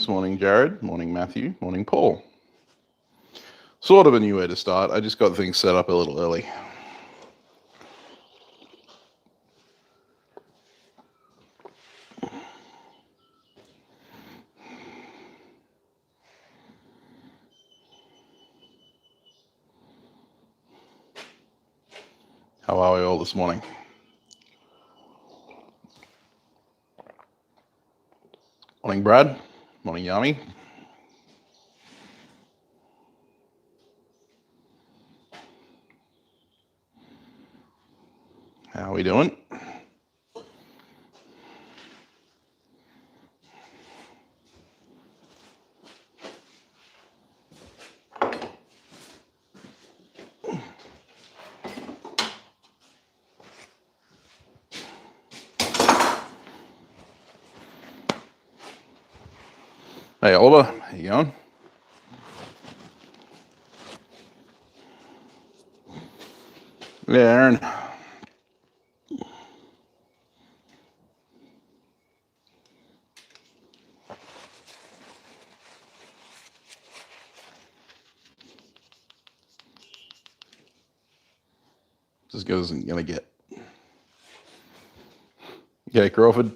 Morning, Jared. Morning, Matthew. Morning, Paul. Sort of a new way to start. I just got things set up a little early. How are we all this morning? Morning, Brad. Morning, Yami. How are we doing? Hey, Oliver. How you going? Yeah, Aaron. Just isn't gonna get. Okay, Crawford.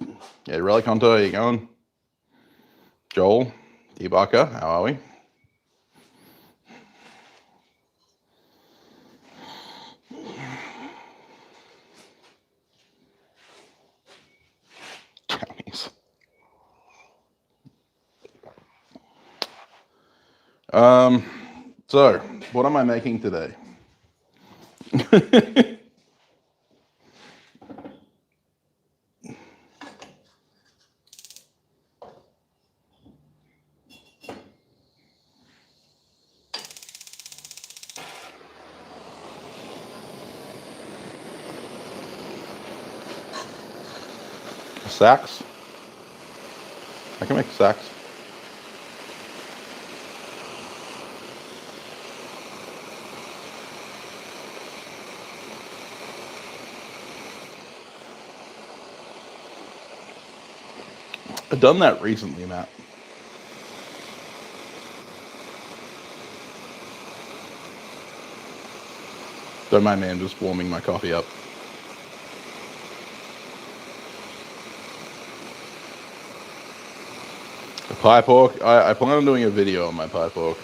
Yeah, Relic Hunter, how you going? Joel, D-Barker, how are we? Counties. So, what am I making today? Sacks? I can make sacks. I've done that recently, Matt. Don't mind me, I'm just warming my coffee up. The pie pork, I plan on doing a video on my pie pork.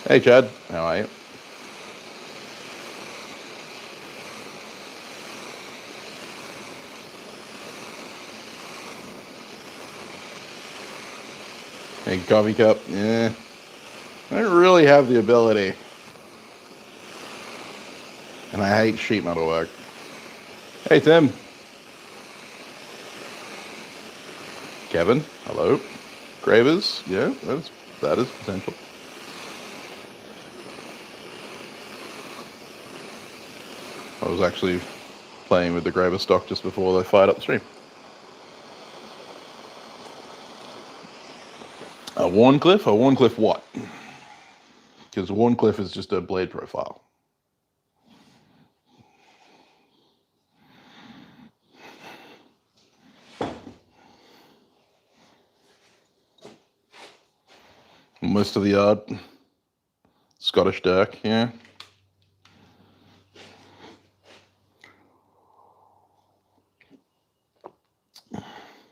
Hey Chad, how are you? Hey, coffee cup, yeah. I don't really have the ability. And I hate sheet metal work. Hey Tim. Kevin, hello. Gravers, yeah, that is potential. I was actually playing with the Graver stock just before they fired up the stream. A Warncliffe? A Warncliffe what? Because Warncliffe is just a blade profile. Most of the yard. Scottish Dirk, yeah.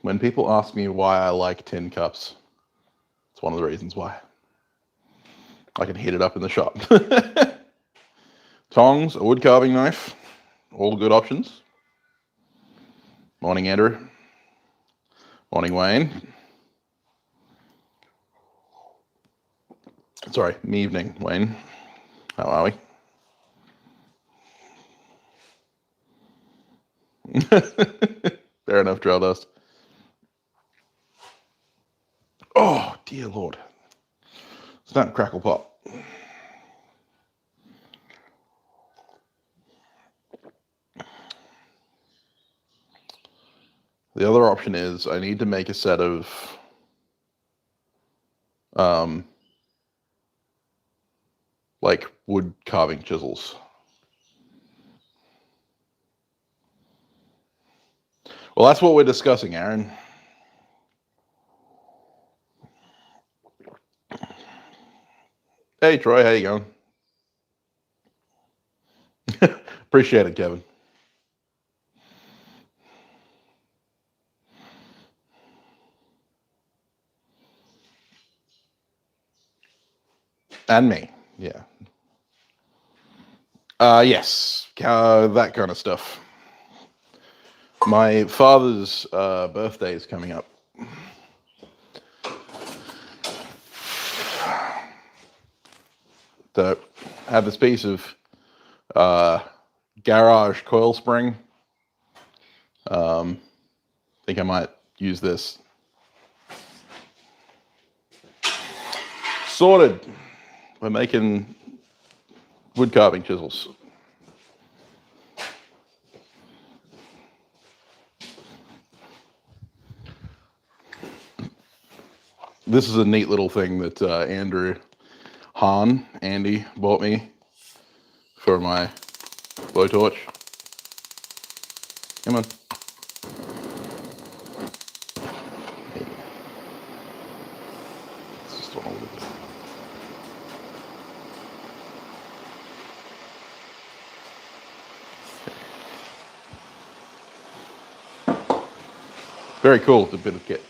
When people ask me why I like tin cups, it's one of the reasons why. I can heat it up in the shop. Tongs, a wood carving knife, all good options. Morning, Andrew. Morning, Wayne. Sorry, evening, Wayne. How are we? Fair enough, Trail Dust. Oh, dear Lord. Snap, crackle, pop. The other option is I need to make a set of like wood carving chisels. Well, that's what we're discussing, Aaron. Hey, Troy, how you going? Appreciate it, Kevin. And me, yeah. Yes, that kind of stuff. My father's birthday is coming up. So I have this piece of garage coil spring. Think I might use this. Sorted. We're making wood carving chisels. This is a neat little thing that Andy bought me for my blowtorch. Come on. It's just one a little bit. Very cool. It's a bit of kit.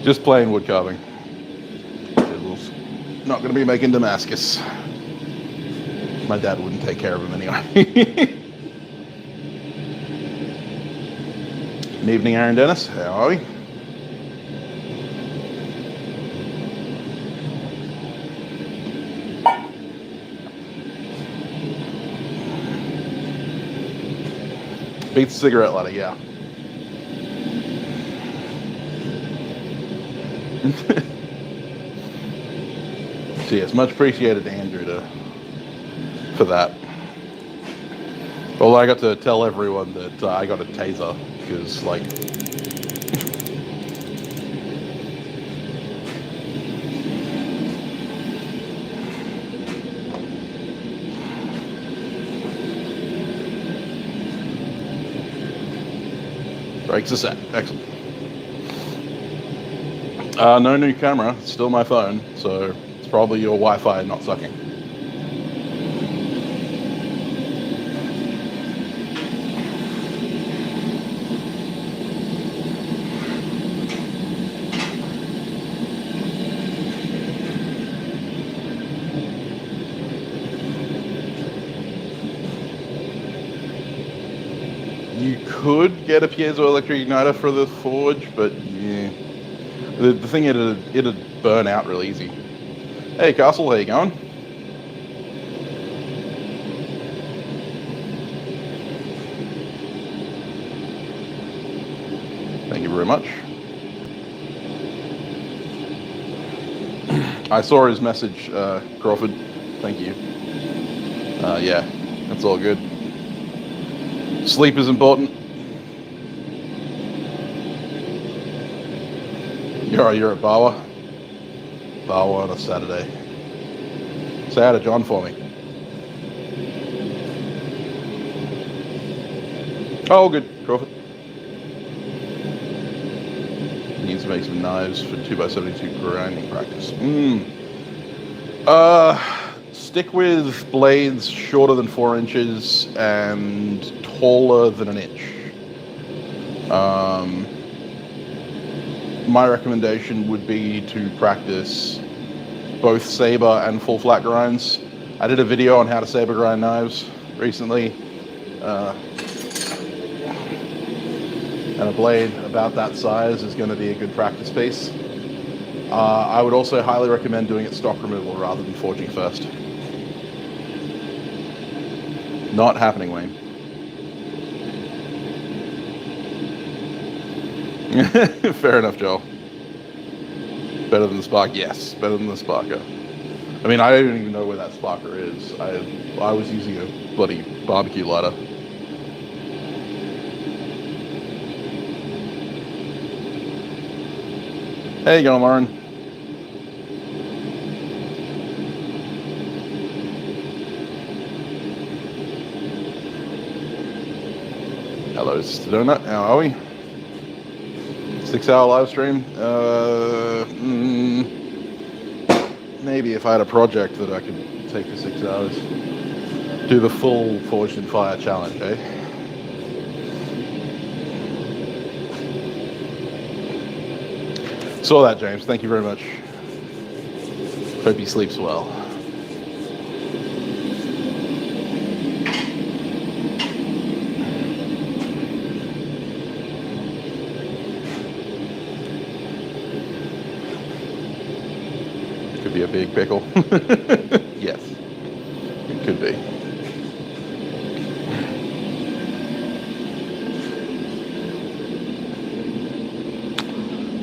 Just plain wood carving. Chisels. Not going to be making Damascus. My dad wouldn't take care of him anyway. Good evening, Aaron Dennis. How are we? Beats the cigarette lighter, yeah. So yes, much appreciated to Andrew for that. Well, I got to tell everyone that I got a taser because, like, breaks a set. Excellent. No new camera. It's still my phone, so it's probably your Wi-Fi not sucking. You could get a piezoelectric igniter for the forge, but yeah. The thing, it'd burn out real easy. Hey, Castle, how you going? Thank you very much. I saw his message, Crawford. Thank you. Yeah, that's all good. Sleep is important. You're at Bawa? Bawa on a Saturday. Say hi to John for me. Oh, good, Crawford. Needs to make some knives for 2x72 grinding practice. Stick with blades shorter than 4 inches and taller than an inch. My recommendation would be to practice both saber and full flat grinds. I did a video on how to saber grind knives recently. And a blade about that size is going to be a good practice piece. I would also highly recommend doing it stock removal rather than forging first. Not happening, Wayne. Fair enough, Joel. Better than the Spark? Yes, better than the Sparker. I mean, I don't even know where that Sparker is. I was using a bloody barbecue lighter. Hey, you going, Lauren? Hello, Sister Donut. How are we? 6-hour live stream? Maybe if I had a project that I could take for 6 hours. Do the full Forged in Fire challenge, eh? Saw that, James. Thank you very much. Hope he sleeps well. Could be a big pickle. Yes, it could be.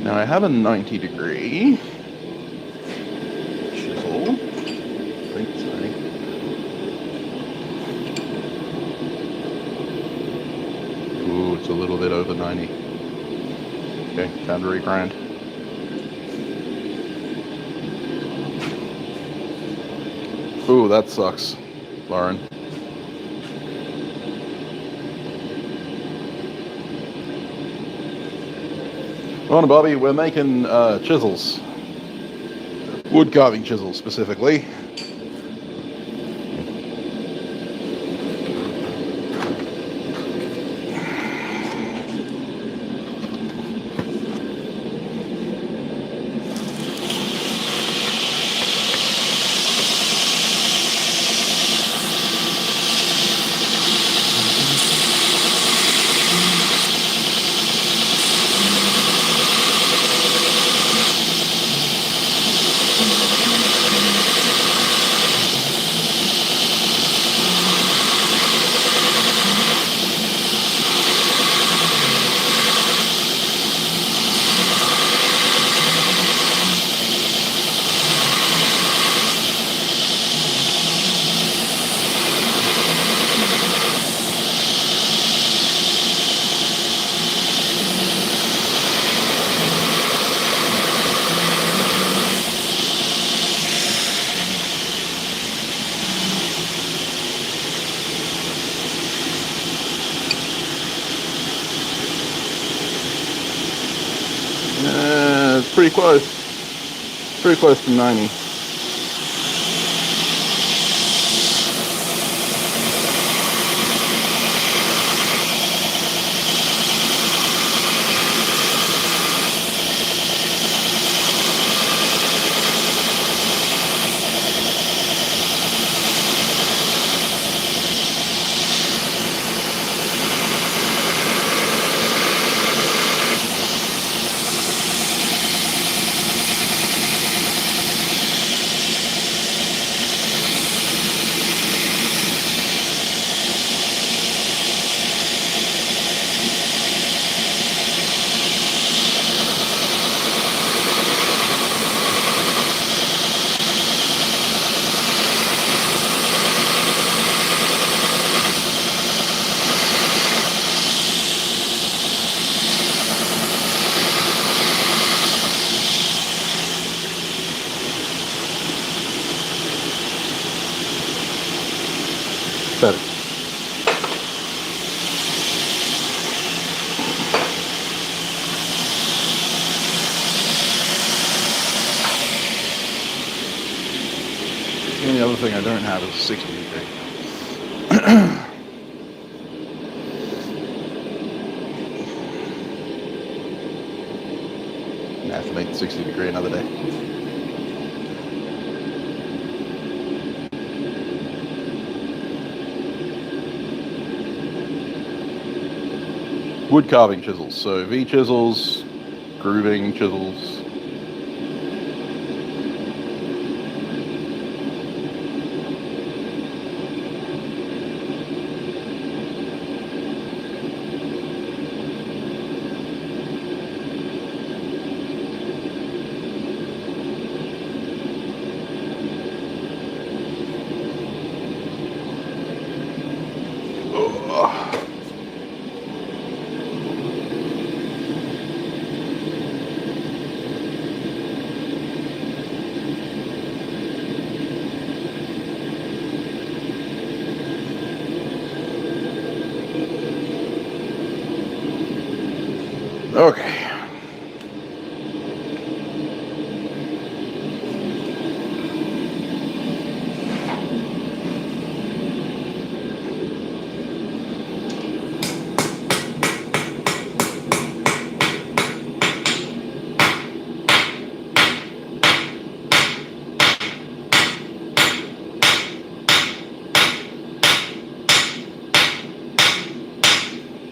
Now I have a 90-degree chisel. I think so. Ooh, it's a little bit over 90. Okay, time to regrind. Ooh, that sucks, Lauren. Well, Bobby, we're making chisels. Wood carving chisels, specifically. It's pretty close. Pretty close to 90. Better. The only other thing I don't have is 60 degree. I have to make the 60 degree another day. Wood carving chisels, so V chisels, grooving chisels. Okay.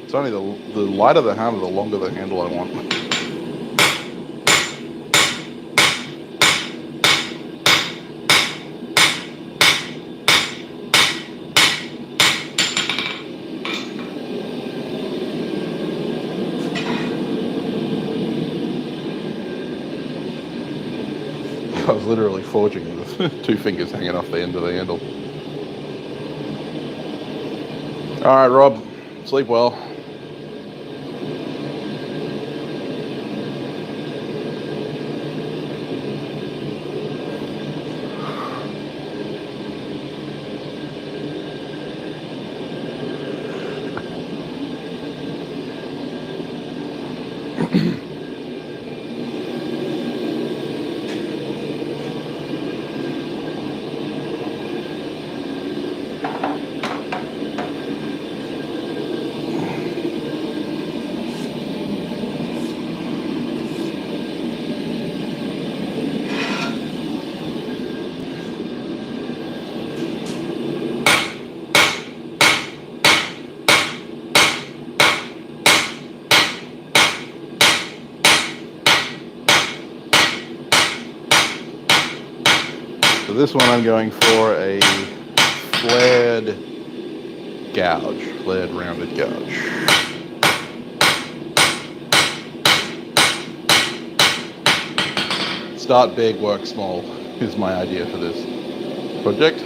It's only the lighter the hammer, the longer the handle I want. I was literally forging with 2 fingers hanging off the end of the handle. All right, Rob, sleep well. For this one, I'm going for a flared gouge, flared rounded gouge. Start big, work small is my idea for this project.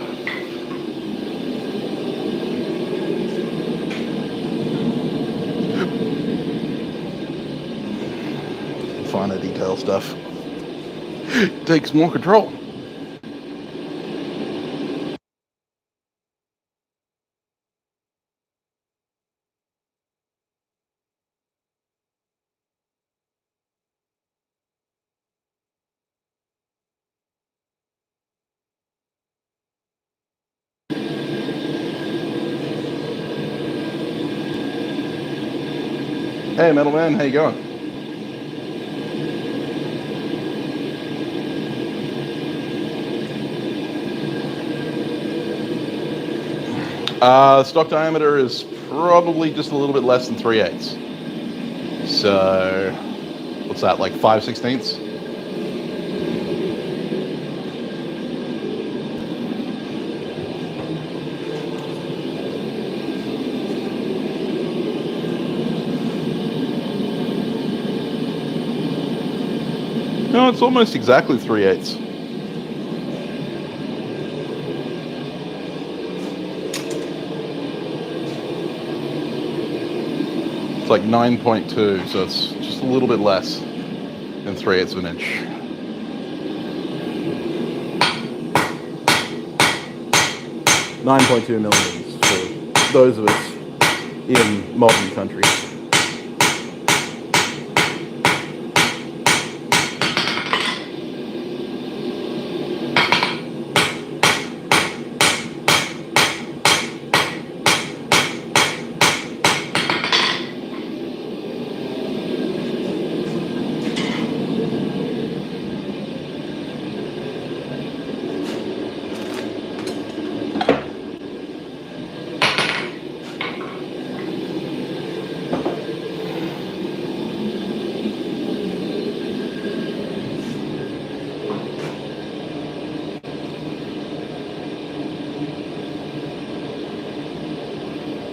Finer detail stuff takes more control. Hey, Metal Man, how you going? Stock diameter is probably just a little bit less than 3/8. So, what's that, like 5/16? No, it's almost exactly 3/8. It's like 9.2, so it's just a little bit less than 3/8 of an inch. .2 millimeters for those of us in modern countries.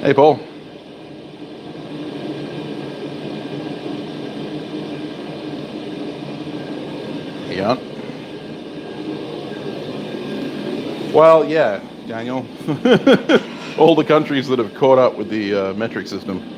Hey, Paul. Yeah. Well, yeah, Daniel. All the countries that have caught up with the metric system.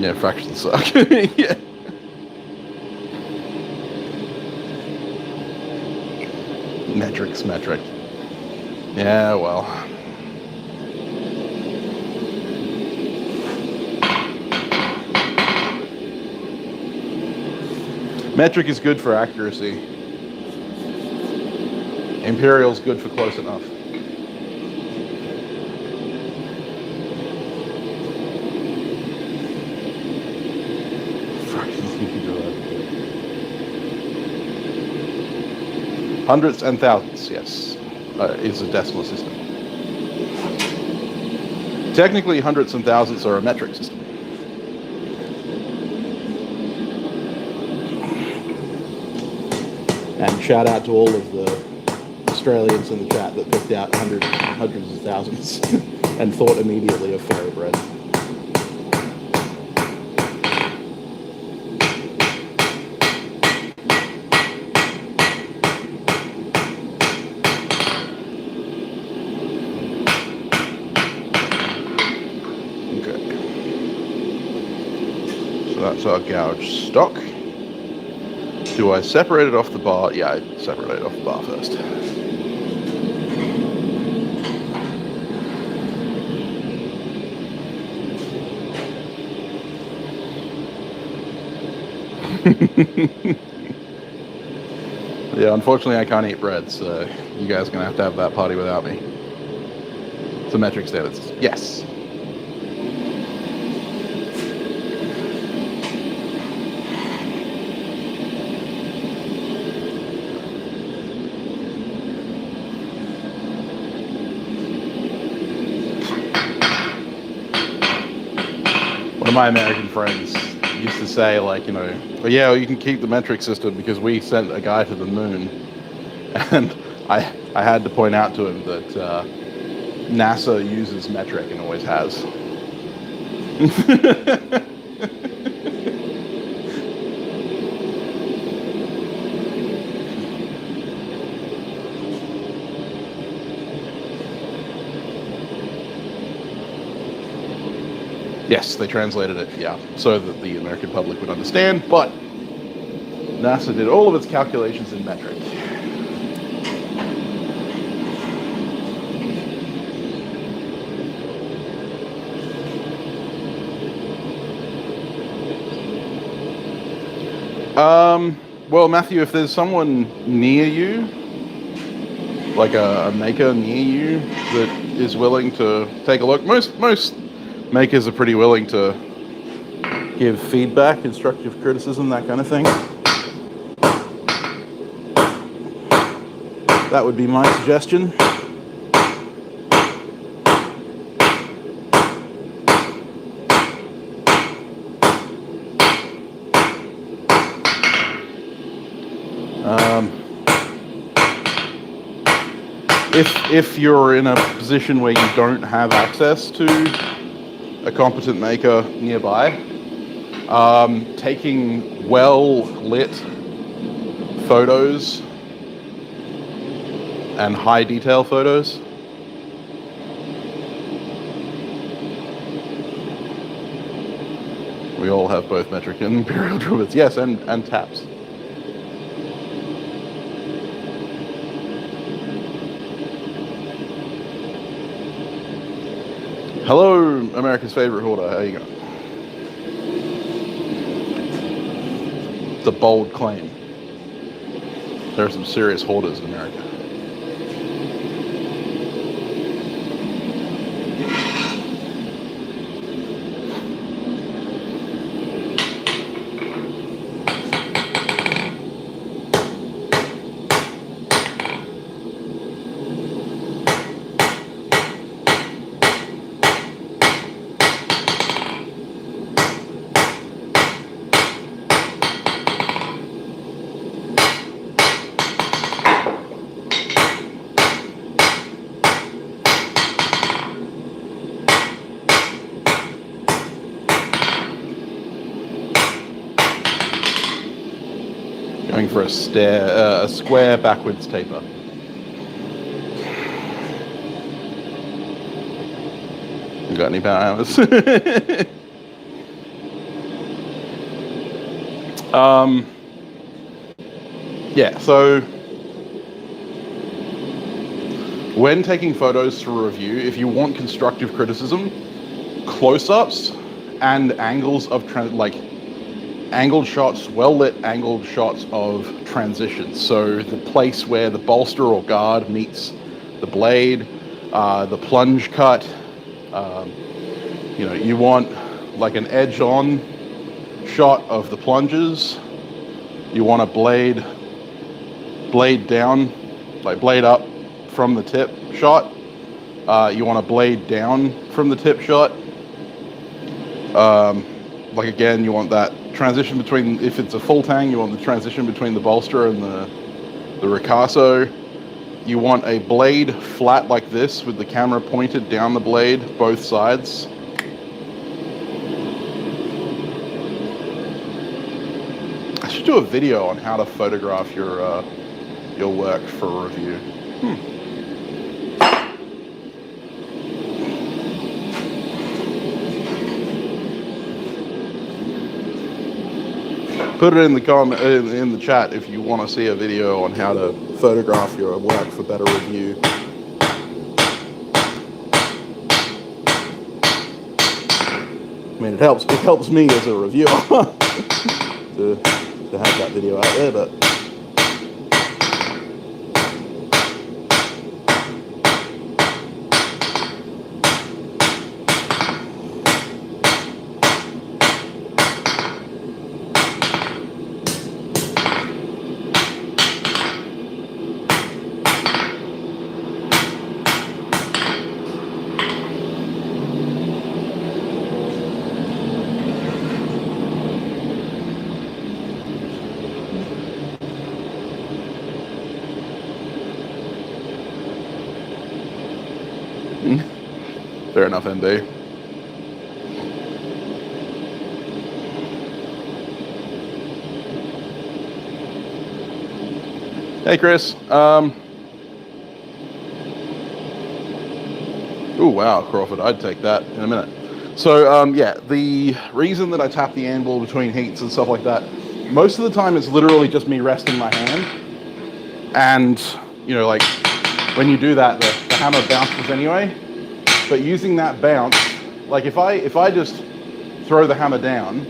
Yeah, fractions suck. Yeah. Metric. Yeah, well. Metric is good for accuracy. Imperial's good for close enough. Hundredths and thousandths, yes, is a decimal system. Technically, hundredths and thousandths are a metric system. And shout out to all of the Australians in the chat that picked out hundreds of thousands and thought immediately of fairy bread. That's our gouge stock. Do I separate it off the bar? Yeah, I separate it off the bar first. Yeah, unfortunately I can't eat bread, so you guys are going to have that party without me. It's a metric standard system. Yes. My American friends used to say, like, you know, oh, yeah, well, you can keep the metric system because we sent a guy to the moon. And I had to point out to him that NASA uses metric and always has. Yes, they translated it, yeah, so that the American public would understand, but NASA did all of its calculations in metric. Well, Matthew, if there's someone near you, like a maker near you that is willing to take a look, most makers are pretty willing to give feedback, constructive criticism, that kind of thing. That would be my suggestion. If you're in a position where you don't have access to a competent maker nearby, taking well-lit photos and high-detail photos. We all have both metric and imperial druids. Yes, and taps. Hello, America's favorite hoarder. How you going? It's a bold claim. There are some serious hoarders in America. Going for a square backwards taper. You got any power hammers? Yeah, so when taking photos for review, if you want constructive criticism, close-ups and angles of angled shots, well-lit angled shots of transitions. So the place where the bolster or guard meets the blade, the plunge cut. You want like an edge-on shot of the plunges. You want a blade down, like blade up from the tip shot. You want a blade down from the tip shot. Like again, you want that transition between, if it's a full tang, you want the transition between the bolster and the ricasso. You want a blade flat like this with the camera pointed down the blade, both sides. I should do a video on how to photograph your work for review. Put it in the in the chat if you want to see a video on how to photograph your work for better review. I mean, it helps me as a reviewer to have that video out there, but fair enough, MB. Hey, Chris. Oh, wow, Crawford. I'd take that in a minute. So, yeah, the reason that I tap the anvil between heats and stuff like that, most of the time it's literally just me resting my hand. And, like, when you do that, the hammer bounces anyway. But using that bounce, like if I just throw the hammer down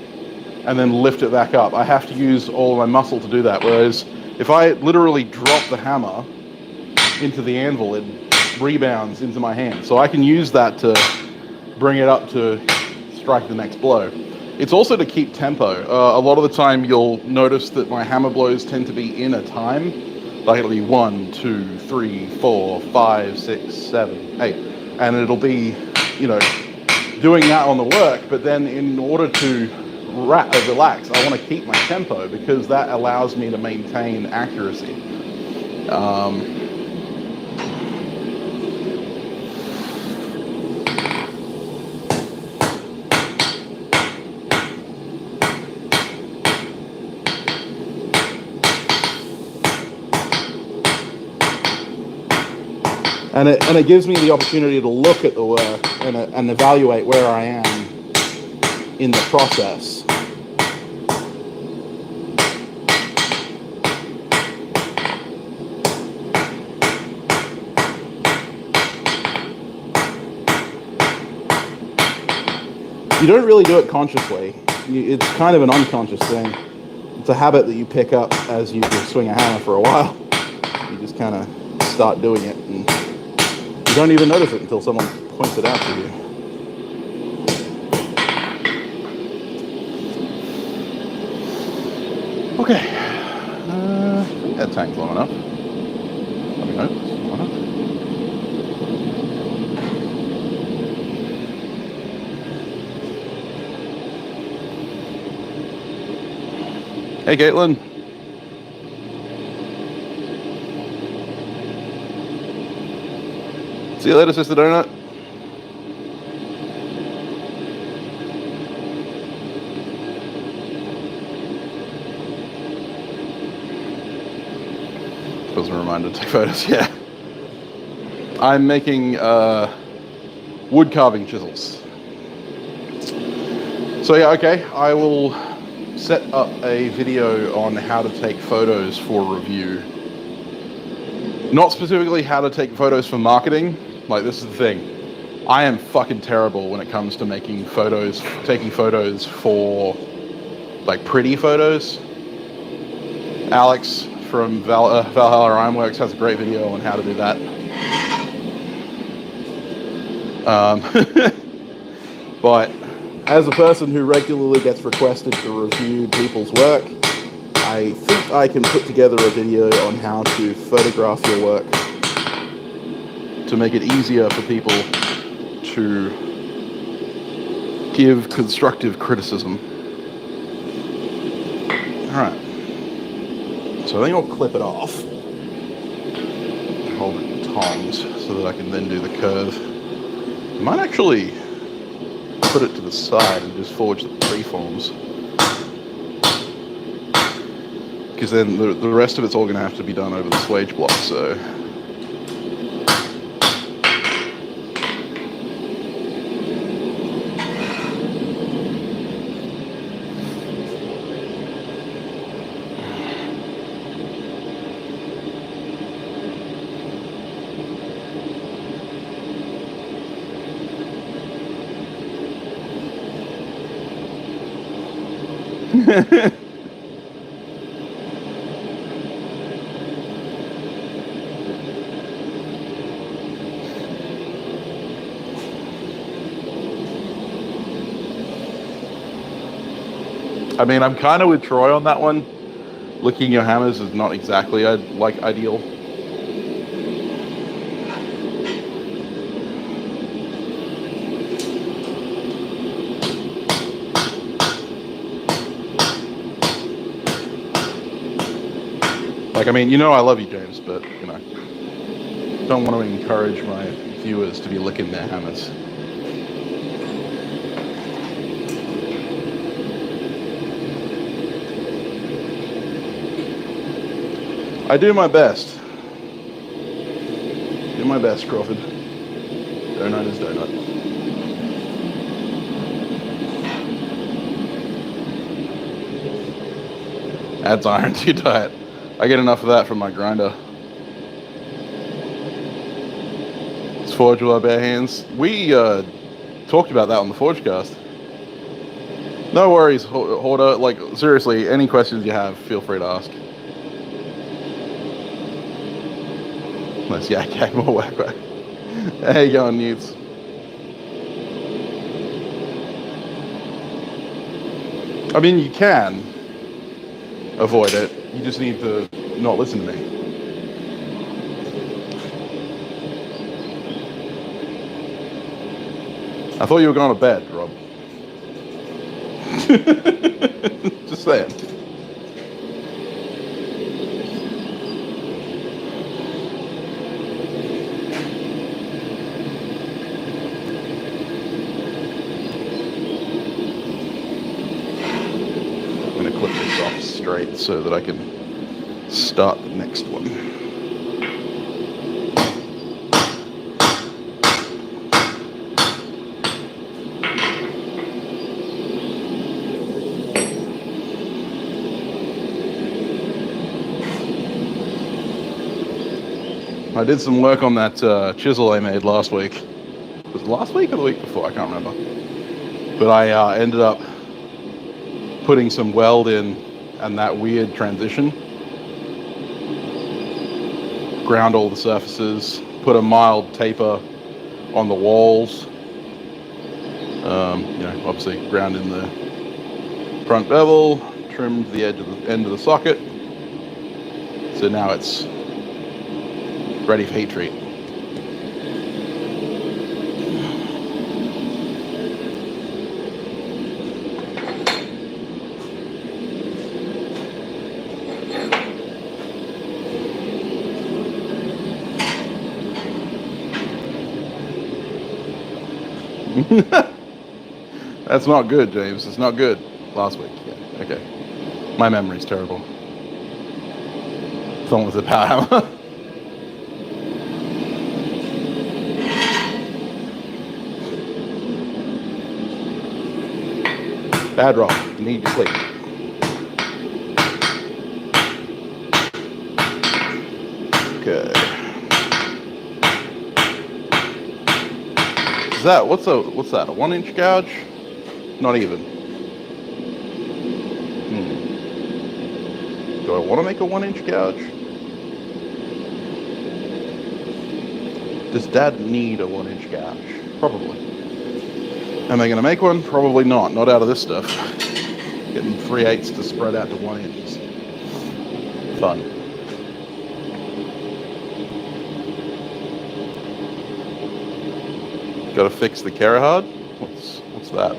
and then lift it back up, I have to use all my muscle to do that. Whereas if I literally drop the hammer into the anvil, it rebounds into my hand. So I can use that to bring it up to strike the next blow. It's also to keep tempo. A lot of the time you'll notice that my hammer blows tend to be in a time. Like it'll be 1, 2, 3, 4, 5, 6, 7, 8. And it'll be, doing that on the work, but then in order to relax, I want to keep my tempo because that allows me to maintain accuracy. And it gives me the opportunity to look at the work and evaluate where I am in the process. You don't really do it consciously. It's kind of an unconscious thing. It's a habit that you pick up as you swing a hammer for a while. You just kind of start doing it, and you don't even notice it until someone points it out to you. Okay. That tank's long enough. Let me know. Long enough. Hey, Caitlin. See you later, Sister Donut. Feels a reminder to take photos, yeah. I'm making wood carving chisels. So yeah, okay, I will set up a video on how to take photos for review. Not specifically how to take photos for marketing. Like, this is the thing. I am fucking terrible when it comes to taking photos for, like, pretty photos. Alex from Valhalla Ironworks has a great video on how to do that. But as a person who regularly gets requested to review people's work, I think I can put together a video on how to photograph your work to make it easier for people to give constructive criticism. Alright. So I think I'll clip it off. Hold it in tongs so that I can then do the curve. I might actually put it to the side and just forge the preforms. Because then the rest of it's all going to have to be done over the swage block, so... I mean, I'm kind of with Troy on that one. Licking your hammers is not exactly ideal. Like, I mean, you know I love you, James, but, you know, don't want to encourage my viewers to be licking their hammers. I do my best. Do my best, Crawford. Donut is donut. Adds iron to your diet. I get enough of that from my grinder. It's forged with our bare hands. We talked about that on the Forgecast. No worries, Hoarder. Like, seriously, any questions you have, feel free to ask. Let's yak more whack whack. How you going, Newts? I mean, you can avoid it. You just need to not listen to me. I thought you were going to bed, Rob. Just saying. Straight so that I can start the next one. I did some work on that chisel I made last week. Was it last week or the week before? I can't remember. But I ended up putting some weld in and that weird transition. Ground all the surfaces, put a mild taper on the walls. You know, obviously ground in the front bevel, trimmed the end of the socket. So now it's ready for heat treat. That's not good, James. It's not good. Last week. Yeah. Okay. My memory's terrible. Someone with a power hammer. Bad roll. You need to sleep. Okay. Is that what's that? A 1-inch gouge? Not even. Do I want to make a 1-inch gouge? Does Dad need a 1-inch gouge? Probably. Am I going to make one? Probably not. Not out of this stuff. Getting 3/8 to spread out to 1 inch. Fun. Got to fix the Carahard? What's that?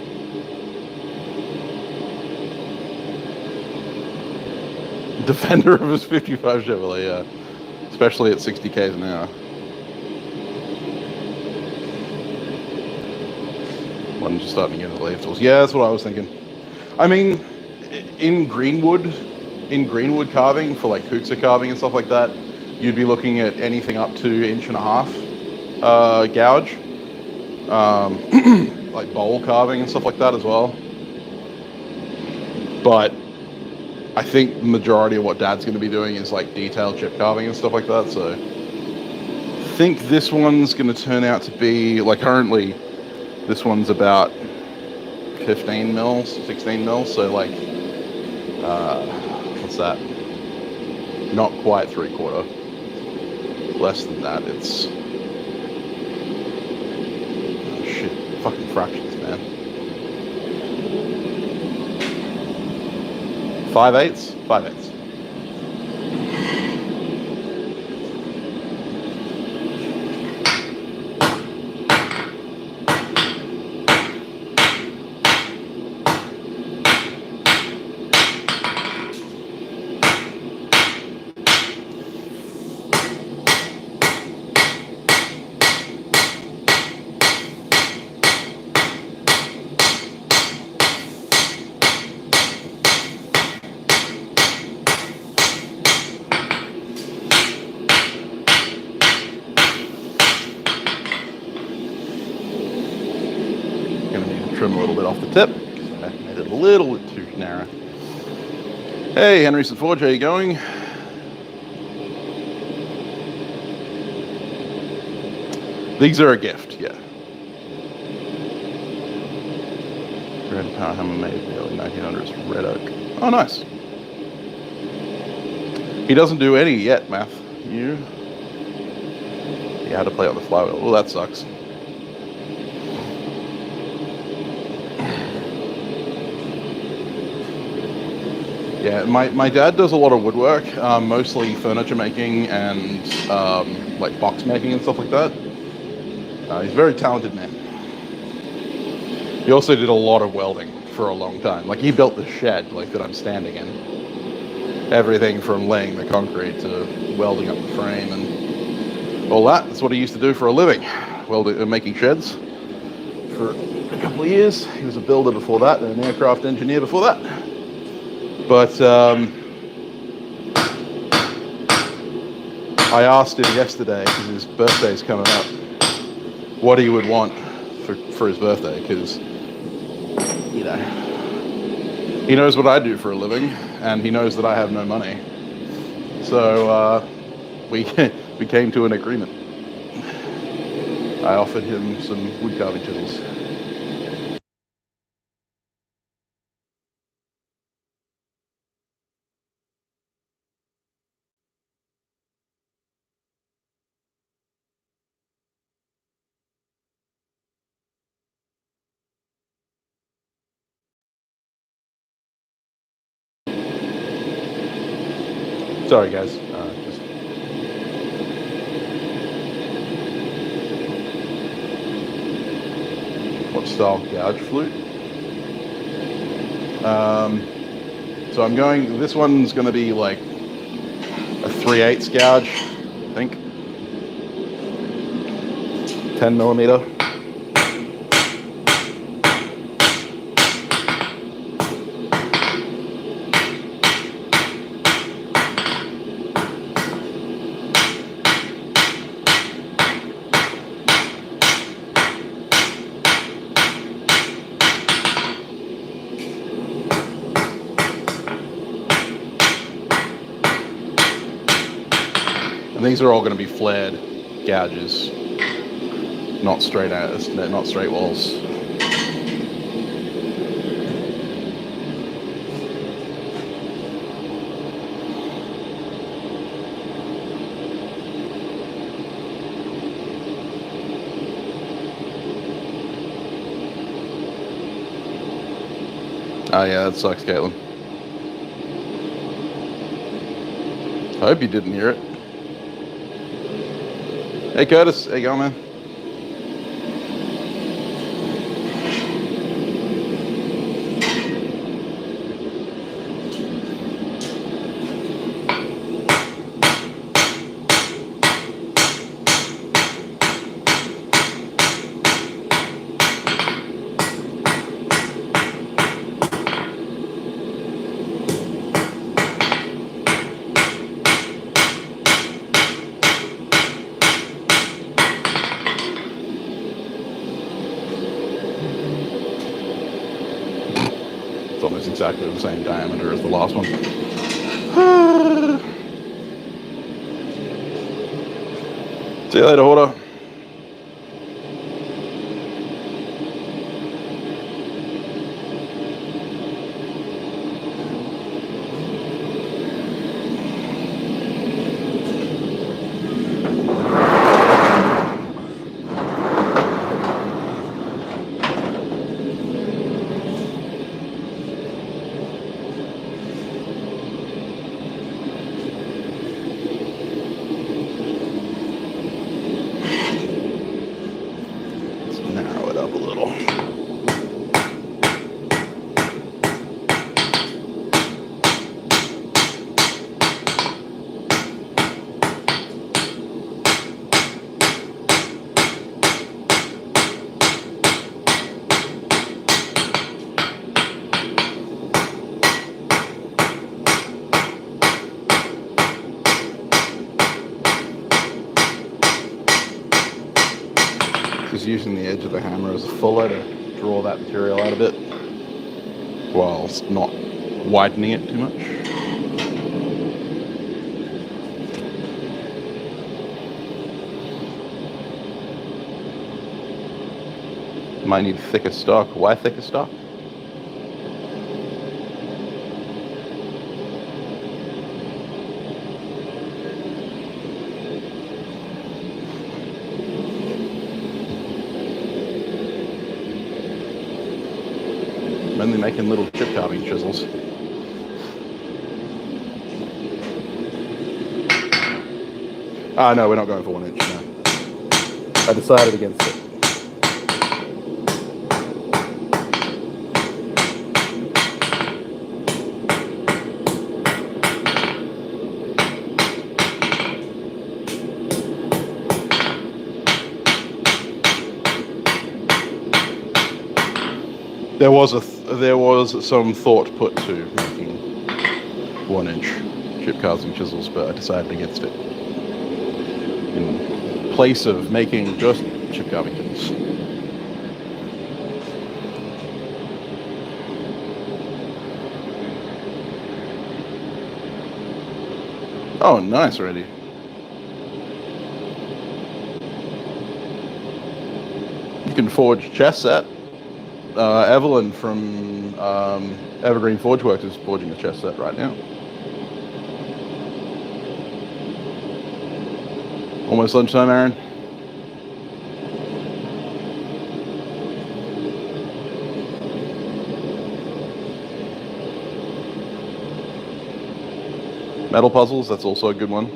Defender of his 55 Chevrolet, yeah. Especially at 60 k's an hour. When you're starting to get into leaf tools. Yeah, that's what I was thinking. I mean, in Greenwood carving, for like Kuxa carving and stuff like that, you'd be looking at anything up to 1.5 inch gouge. Like bowl carving and stuff like that as well. But I think the majority of what Dad's going to be doing is like detailed chip carving and stuff like that. So I think this one's going to turn out to be, like, currently this one's about 15 mils, 16 mils. So like, what's that? Not quite 3/4. Less than that. It's fucking fractions, man. 5/8? 5/8. Trim a little bit off the tip. I made it a little bit too narrow. Hey, Henry St. Forge, how you going? These are a gift, yeah. Red power hammer made in the early 1900s, red oak. Oh, nice. He doesn't do any yet, Math. You had to play on the flywheel. Well, that sucks. Yeah, my dad does a lot of woodwork, mostly furniture making and like box making and stuff like that. He's a very talented man. He also did a lot of welding for a long time. Like, he built the shed like that I'm standing in. Everything from laying the concrete to welding up the frame and all that. That's what he used to do for a living, welding, making sheds for a couple of years. He was a builder before that and an aircraft engineer before that. But I asked him yesterday, because his birthday's coming up, what he would want for his birthday, because, you know, he knows what I do for a living, and he knows that I have no money. So we came to an agreement. I offered him some wood carving chisels. Sorry, guys. What style gouge flute? So I'm going. This one's going to be like a 3/8 gouge, I think. 10 millimeter. And these are all going to be flared gouges, not straight walls. Oh yeah, that sucks, Caitlin. I hope you didn't hear it. Hey Curtis, how you going, man? Almost exactly the same diameter as the last one. See you later, Horta. Just using the edge of the hammer as a fuller to draw that material out of it, whilst not widening it too much. Might need thicker stock. Why thicker stock? Mainly making little chip carving chisels. Ah, no, we're not going for 1 inch, no. I decided against it. There was some thought put to making 1 inch chip carving chisels, but I decided against it in place of making just chip carving chisels. Oh, nice already. You can forge chess set. Evelyn from Evergreen Forge Works is forging a chess set right now. Almost lunchtime, Aaron. Metal puzzles, that's also a good one.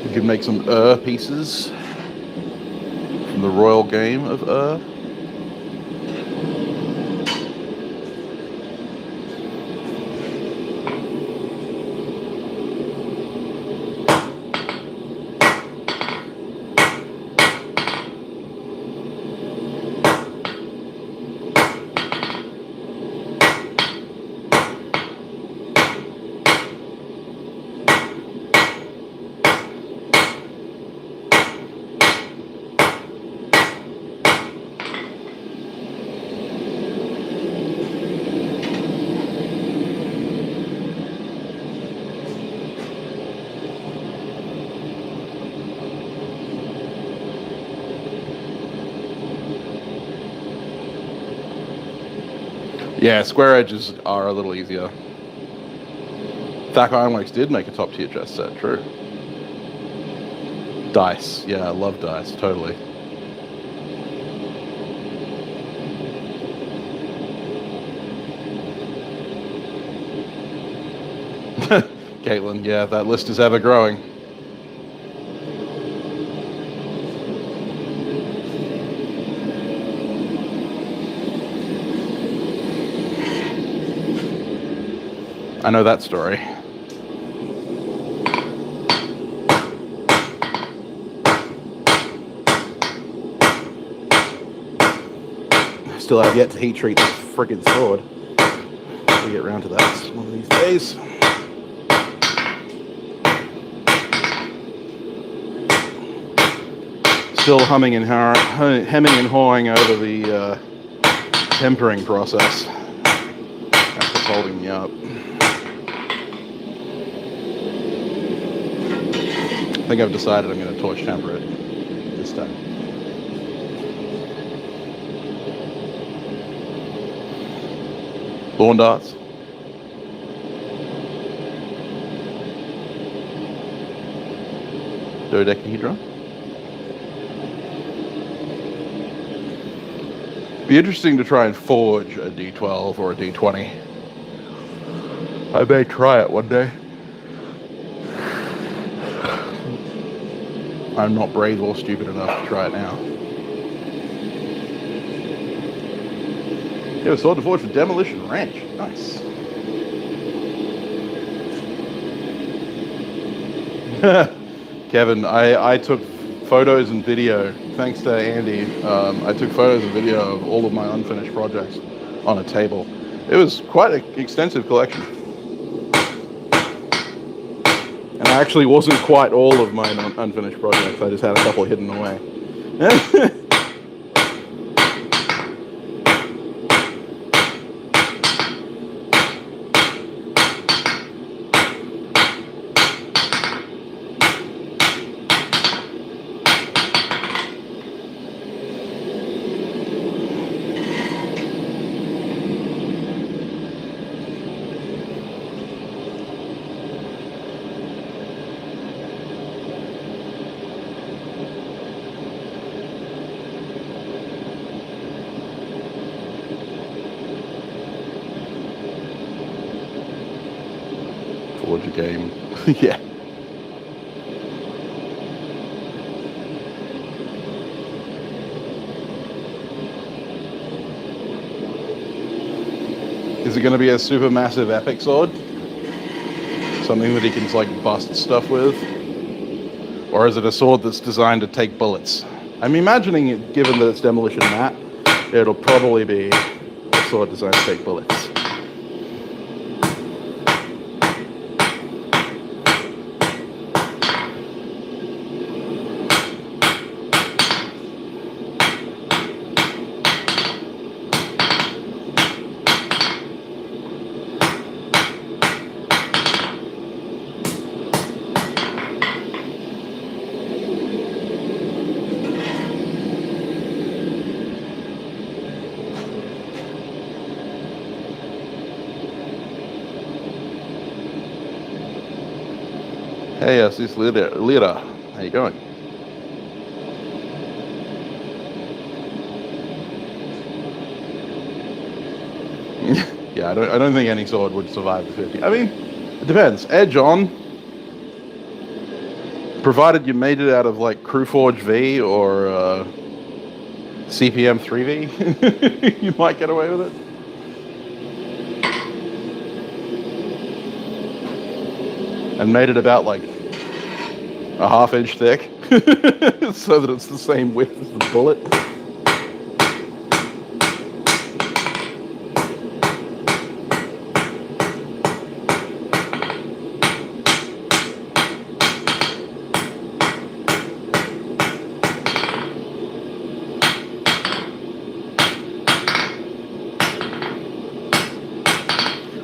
You can make some pieces from the royal game of Yeah, square edges are a little easier. Thack Ironworks did make a top tier chest set, true. Dice, yeah, I love dice, totally. Caitlin, yeah, that list is ever growing. I know that story. Still have yet to heat treat this friggin' sword. We'll get around to that one of these days. Still hemming and hawing over the tempering process. That's what's holding me up. I think I've decided I'm going to torch temper it this time. Lawn darts. Dodecahedron. Be interesting to try and forge a D12 or a D20. I may try it one day. I'm not brave or stupid enough to try it now. Yeah, sword to forge for Demolition Ranch. Nice. Kevin, I took photos and video, thanks to Andy. I took photos and video of all of my unfinished projects on a table. It was quite an extensive collection. And it actually wasn't quite all of my unfinished projects. I just had a couple hidden away. Forge a game. Yeah. Is it going to be a super massive epic sword? Something that he can like bust stuff with? Or is it a sword that's designed to take bullets? I'm imagining it, given that it's demolition matte, it'll probably be a sword designed to take bullets. Hey, this Lira. How you going? Yeah, I don't think any sword would survive the 50. I mean, it depends. Edge on, provided you made it out of like Crewforge V or CPM 3V, you might get away with it. And made it about like a half-inch thick, so that it's the same width as the bullet.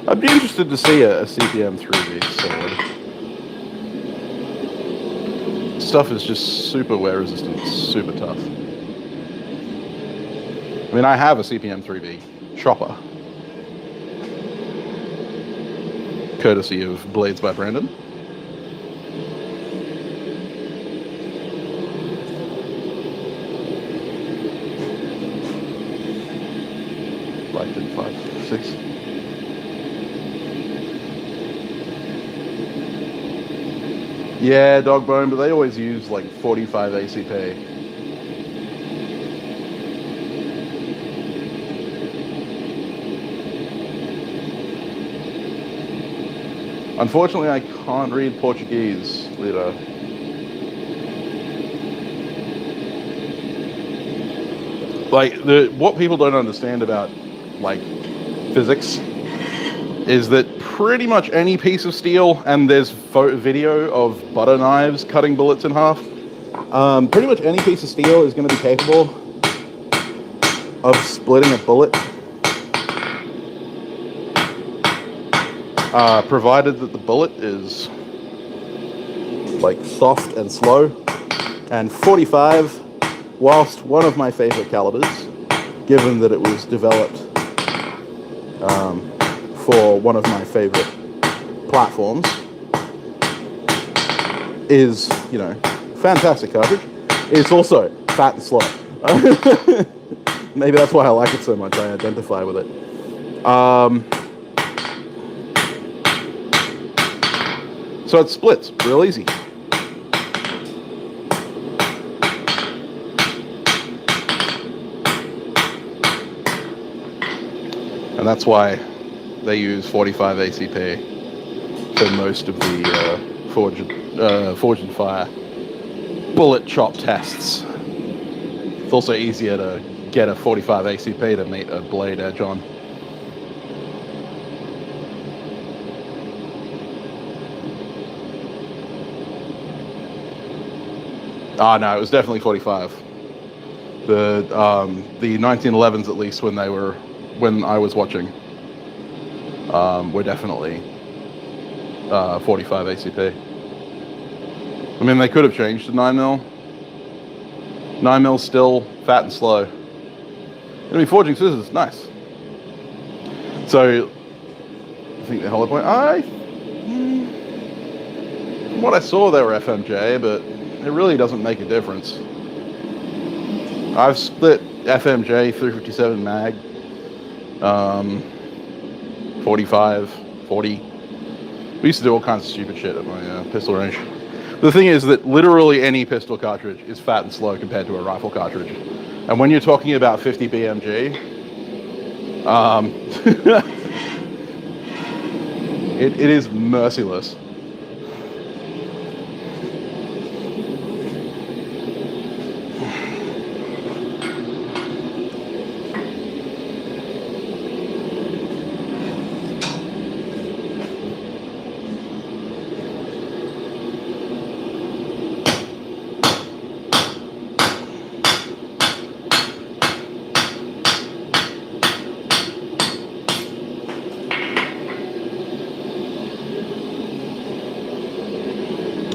I'd be interested to see a CPM 3V sword. Stuff is just super wear resistant, super tough. I mean, I have a CPM 3V chopper, courtesy of Blades by Brandon. Like 5, 6. Yeah, dog bone, but they always use like 45 ACP. Unfortunately, I can't read Portuguese, Lito. Like, what people don't understand about, like, physics is that pretty much any piece of steel, and there's video of butter knives cutting bullets in half, pretty much any piece of steel is going to be capable of splitting a bullet, provided that the bullet is like soft and slow. And 45, whilst one of my favorite calibers, given that it was developed for one of my favorite platforms, is, you know, fantastic cartridge. It's also fat and slow. Maybe that's why I like it so much. I identify with it. So it splits real easy. And that's why they use 45 ACP for most of the Forge and Fire bullet chop tests. It's also easier to get a 45 ACP to meet a blade edge on. Ah, no, it was definitely 45. The 1911s, at least, when I was watching, were definitely 45 ACP. I mean, they could have changed to 9mm. 9mm's still fat and slow. I mean, forging scissors, nice. So, I think the hollow point. From what I saw, they were FMJ, but it really doesn't make a difference. I've split FMJ 357 mag, 45, 40. We used to do all kinds of stupid shit at my pistol range. The thing is that literally any pistol cartridge is fat and slow compared to a rifle cartridge. And when you're talking about 50 BMG, it is merciless.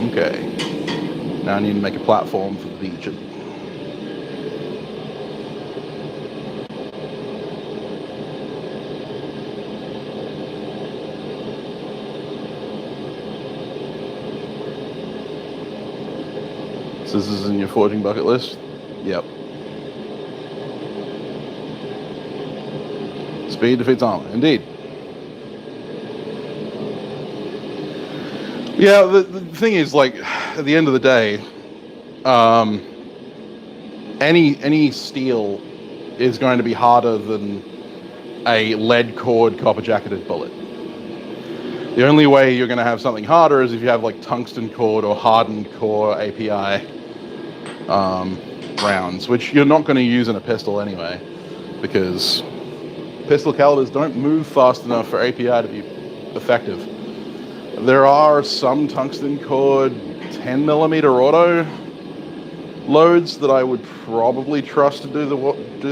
Okay, now I need to make a platform for the beach. Scissors in your forging bucket list? Yep. Speed defeats armor, indeed. Yeah, the thing is, like, at the end of the day, any steel is going to be harder than a lead cored copper jacketed bullet. The only way you're going to have something harder is if you have like tungsten cored or hardened core API rounds, which you're not going to use in a pistol anyway, because pistol calibers don't move fast enough for API to be effective. There are some tungsten cored 10mm auto loads that I would probably trust to do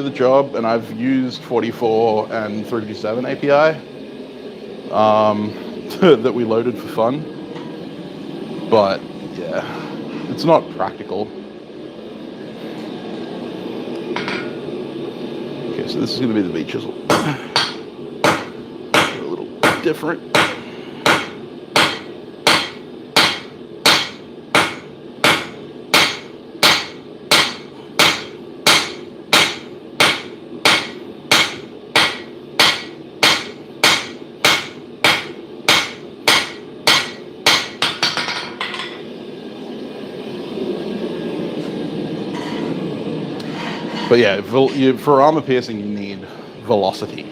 the job, and I've used 44 and 357 API that we loaded for fun. But yeah, it's not practical. Okay, so this is going to be the V Chisel. A little different. But yeah, for armor piercing, you need velocity.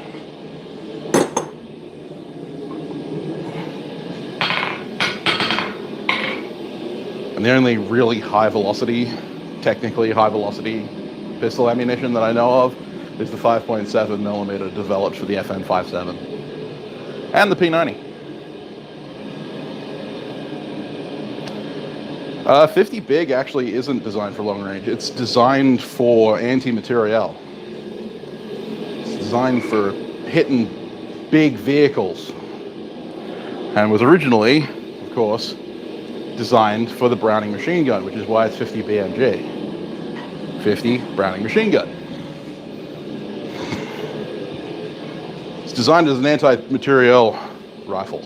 And the only really high velocity, technically high velocity pistol ammunition that I know of is the 5.7mm developed for the FN57 and the P90. 50 Big actually isn't designed for long range. It's designed for anti-materiel. It's designed for hitting big vehicles, and was originally, of course, designed for the Browning machine gun, which is why it's 50 BMG. 50 Browning machine gun. It's designed as an anti-materiel rifle,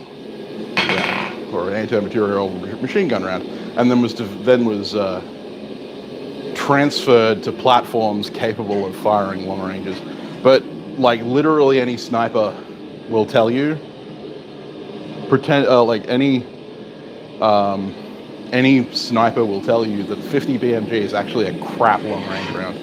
or an anti-materiel machine gun round, and then was transferred to platforms capable of firing long ranges. But like literally any sniper will tell you, any sniper will tell you that 50 BMG is actually a crap long range round.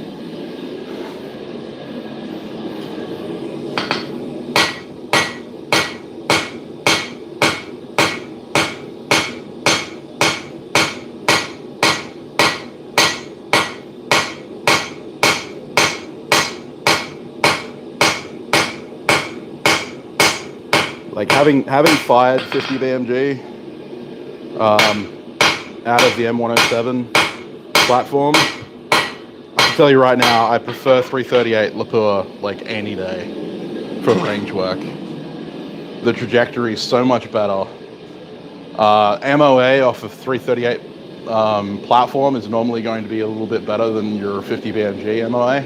Like having fired 50 BMG out of the M107 platform, I can tell you right now, I prefer 338 Lapua like any day for range work. The trajectory is so much better. MOA off of 338 platform is normally going to be a little bit better than your 50 BMG MOA.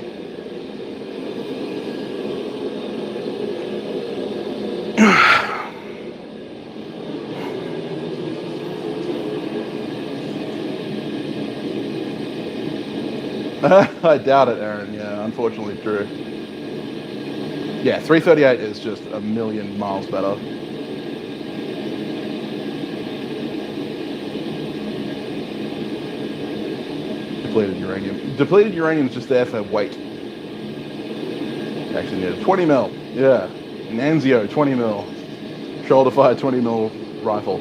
I doubt it, Aaron. Yeah, unfortunately true. Yeah, 338 is just a million miles better. Depleted uranium. Depleted uranium is just there for weight. Actually, yeah, 20 mil. Yeah, Nanzio 20 mil. Shoulder fire 20 mil rifle.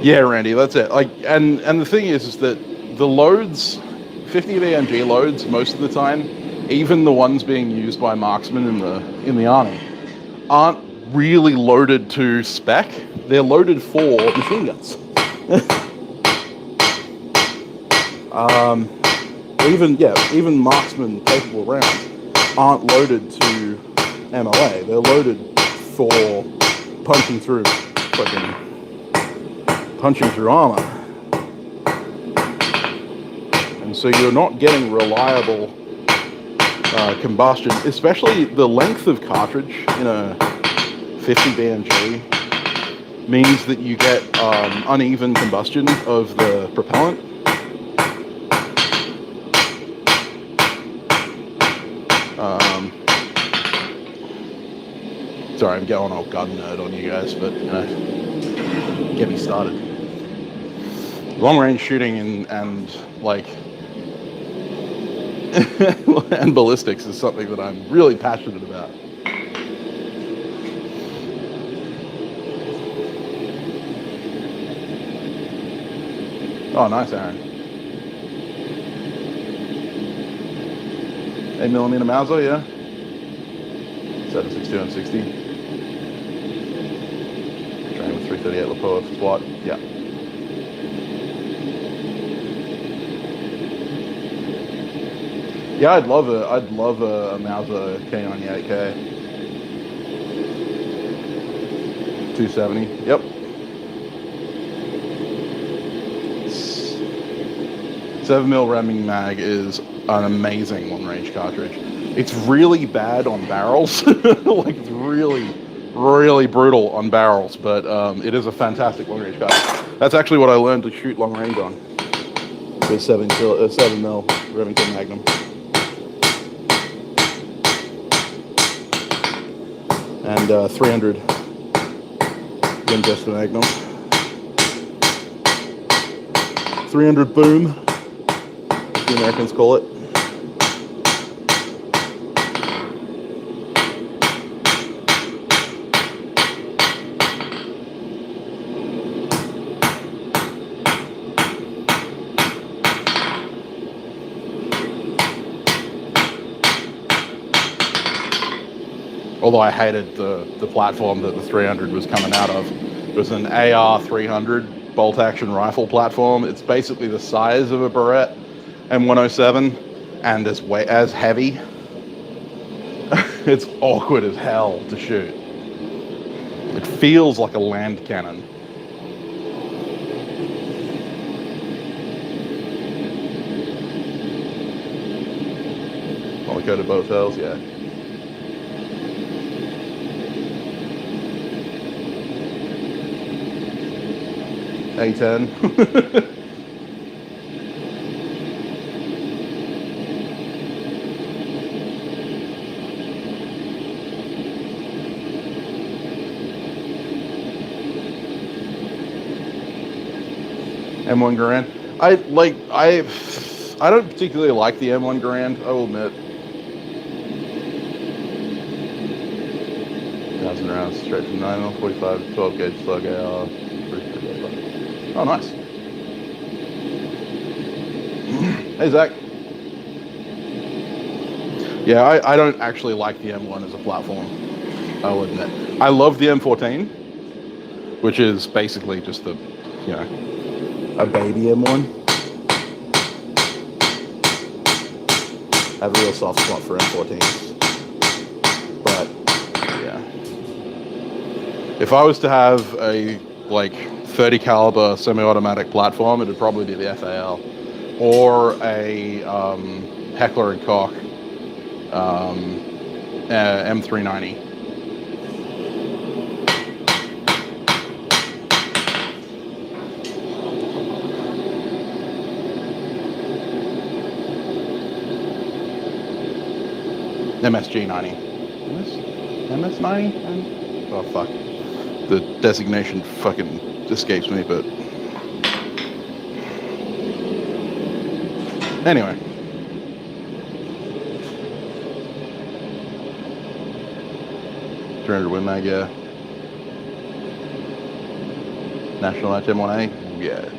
Yeah, Randy, that's it. Like, and the thing is that the loads, 50 BMG loads, most of the time, even the ones being used by marksmen in the army, aren't really loaded to spec. They're loaded for machine guns. Even marksman capable rounds aren't loaded to MOA. They're loaded for punching through armor. And so you're not getting reliable combustion, especially the length of cartridge in a 50 BMG means that you get uneven combustion of the propellant. Sorry, I'm going all gun nerd on you guys, but get me started. Long range shooting and like and ballistics is something that I'm really passionate about. Oh, nice, Aaron. 8mm Mauser, yeah. 7.62 and 60. Train with 338 Lapua SWAT, yeah. Yeah, I'd love a Mauser K98K. 270. Yep. 7mm Reming mag is an amazing long-range cartridge. It's really bad on barrels. Like it's really, really brutal on barrels, but it is a fantastic long-range cartridge. That's actually what I learned to shoot long-range on. With 7mm Remington Magnum. And 300 Winchester Magnum. 300 boom. the Americans call it. Although I hated the platform that the 300 was coming out of. It was an AR 300 bolt-action rifle platform. It's basically the size of a Barrett M107 and as heavy. It's awkward as hell to shoot. It feels like a land cannon. Polycoated both tails, yeah. A10. M1 Garand. I don't particularly like the M1 Garand, I will admit. 1,000 rounds straight from 9mm, 45, 12 gauge slug AR. Oh, nice. Hey, Zach. Yeah, I don't actually like the M1 as a platform, I will admit. I love the M14, which is basically just a baby M1. I have a real soft spot for M14s. But, yeah. If I was to have a, 30 caliber semi-automatic platform, it would probably be the FAL or a Heckler and Koch M390. MSG90. MS90? Oh fuck. The designation fucking escapes me, but anyway. $300 Win Mag, yeah. National Night M1A, yeah.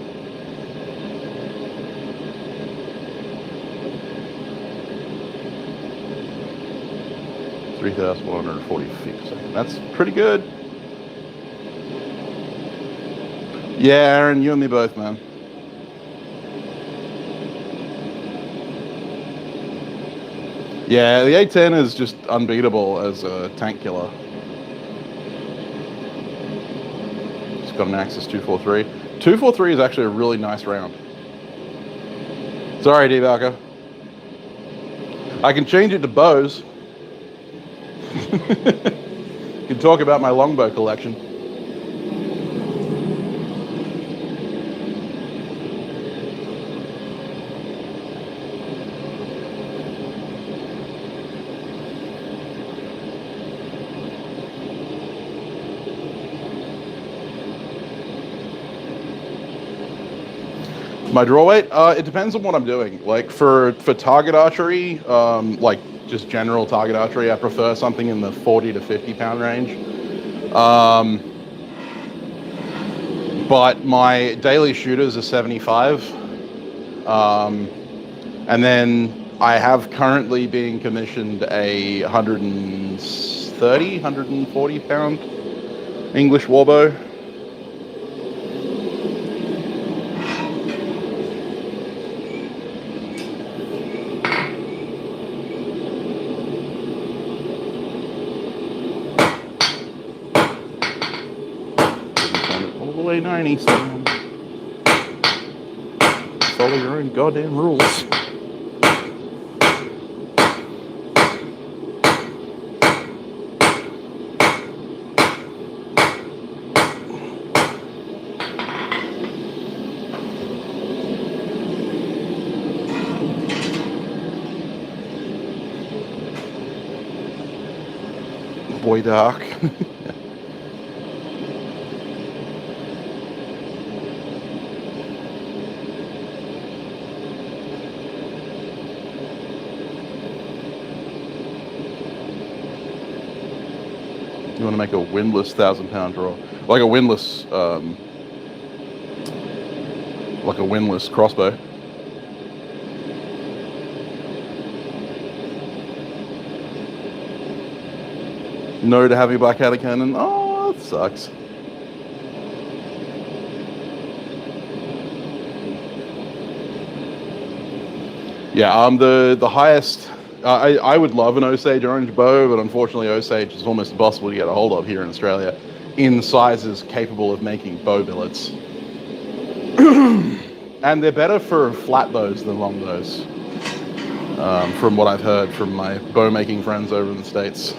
$3,140 feet per second. That's pretty good. Yeah, Aaron, you and me both, man. Yeah, the A10 is just unbeatable as a tank killer. It's got an Axis 243. 243 is actually a really nice round. Sorry, D-Barker. I can change it to bows. You can talk about my longbow collection. My draw weight? It depends on what I'm doing. Like for target archery, just general target archery, I prefer something in the 40 to 50 pound range. But my daily shooters are 75. And then I have currently being commissioned a 140 pound English warbow. All the way 90, so follow your own goddamn rules. Boy dark. want to make a windlass 1,000-pound draw, like a windlass, crossbow. No to heavy black-handed cannon. Oh, that sucks. Yeah, the highest. I would love an Osage orange bow, but unfortunately Osage is almost impossible to get a hold of here in Australia in sizes capable of making bow billets. And they're better for flat bows than long bows, from what I've heard from my bow making friends over in the States.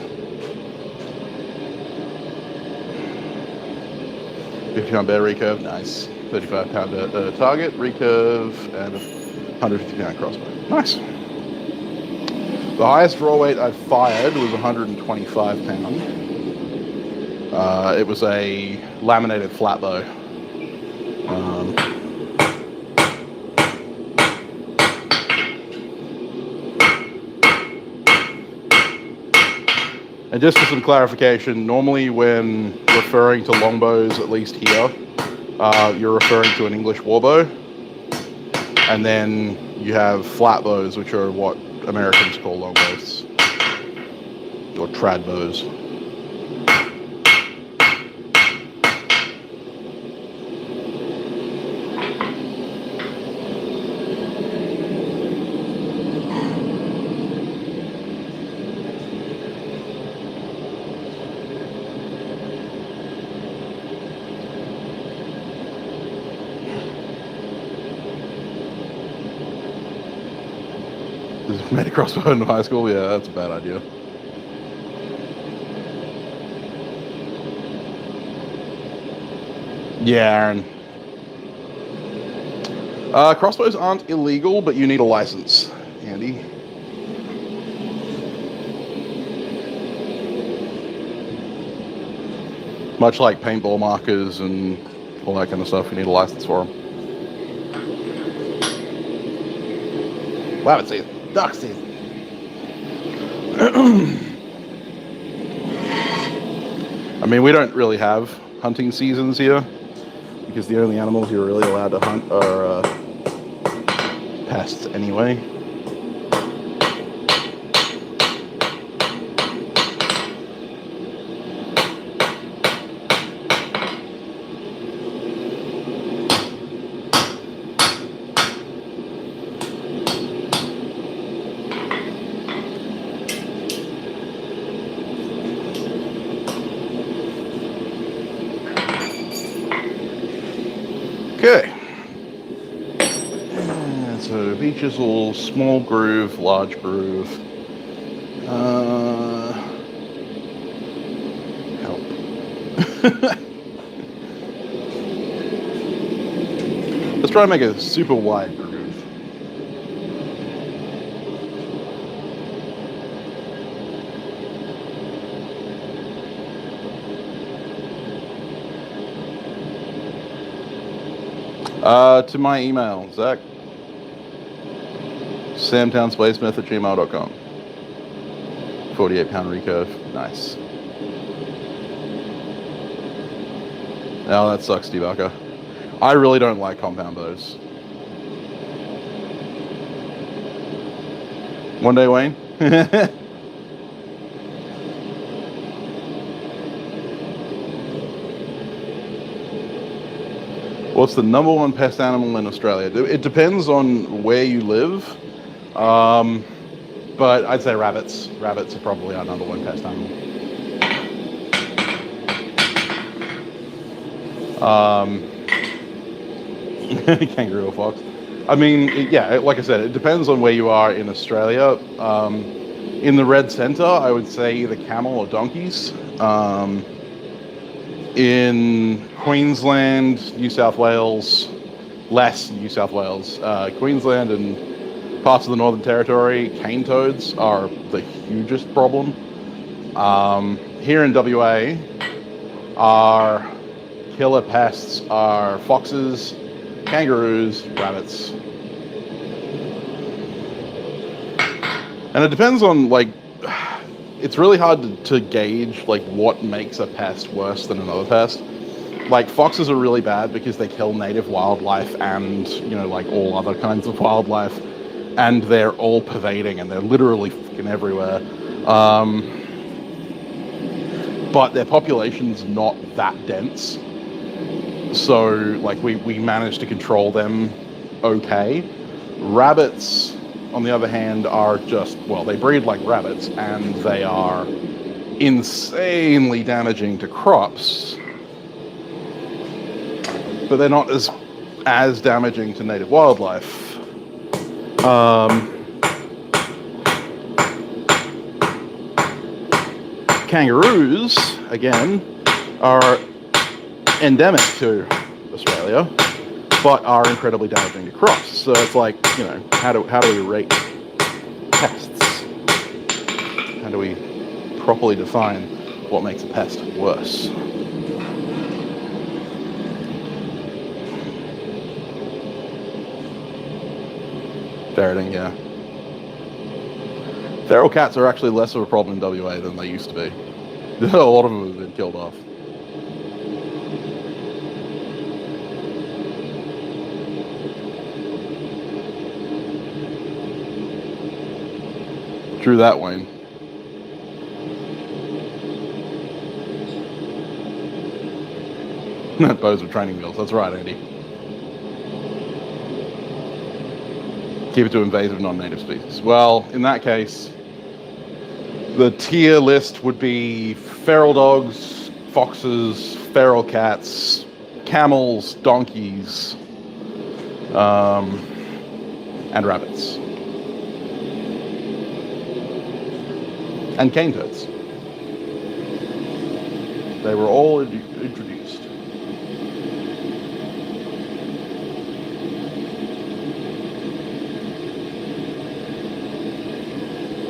50-pound bear recurve, nice. 35-pound target, recurve, and a 150-pound crossbow. Nice. The highest draw weight I've fired was 125 pound. It was a laminated flat bow. And just for some clarification, normally when referring to longbows, at least here, you're referring to an English warbow. And then you have flat bows, which are what Americans call longbows, or trad bows. Made a crossbow in high school? Yeah, that's a bad idea. Yeah, Aaron. Crossbows aren't illegal, but you need a license, Andy. Much like paintball markers and all that kind of stuff, you need a license for them. Rabbit season. Duck season. I mean, we don't really have hunting seasons here because the only animals you're really allowed to hunt are pests anyway. Okay, so V Chisel, small groove, large groove. Help. Let's try to make a super wide groove. To my email, Zach. samtownsbladesmith@gmail.com. 48-pound recurve. Nice. Oh, that sucks, Debaka. I really don't like compound bows. One day, Wayne. What's the number one pest animal in Australia? It depends on where you live, but I'd say rabbits. Rabbits are probably our number one pest animal. Kangaroo or fox. I mean, yeah, like I said, it depends on where you are in Australia. In the red centre, I would say either camel or donkeys. In Queensland, New South Wales, less New South Wales, Queensland and parts of the Northern Territory, cane toads are the hugest problem. Here in WA, our killer pests are foxes, kangaroos, rabbits. And it depends on, like, it's really hard to gauge like what makes a pest worse than another pest. Like foxes are really bad because they kill native wildlife and, you know, like all other kinds of wildlife, and they're all pervading and they're literally fucking everywhere. But their population's not that dense, so like we managed to control them okay. Rabbits, on the other hand, are just, well, they breed like rabbits and they are insanely damaging to crops, but they're not as damaging to native wildlife. Kangaroos, again, are endemic to Australia, but are incredibly damaging to crops. So it's like, you know, how do we rate pests? How do we properly define what makes a pest worse? Ferreting, yeah. Feral cats are actually less of a problem in WA than they used to be. A lot of them have been killed off. True that, Wayne. Bows with training wheels. That's right, Andy. Keep it to invasive non-native species. Well, in that case, the tier list would be feral dogs, foxes, feral cats, camels, donkeys, and rabbits. And cane toads. They were all introduced.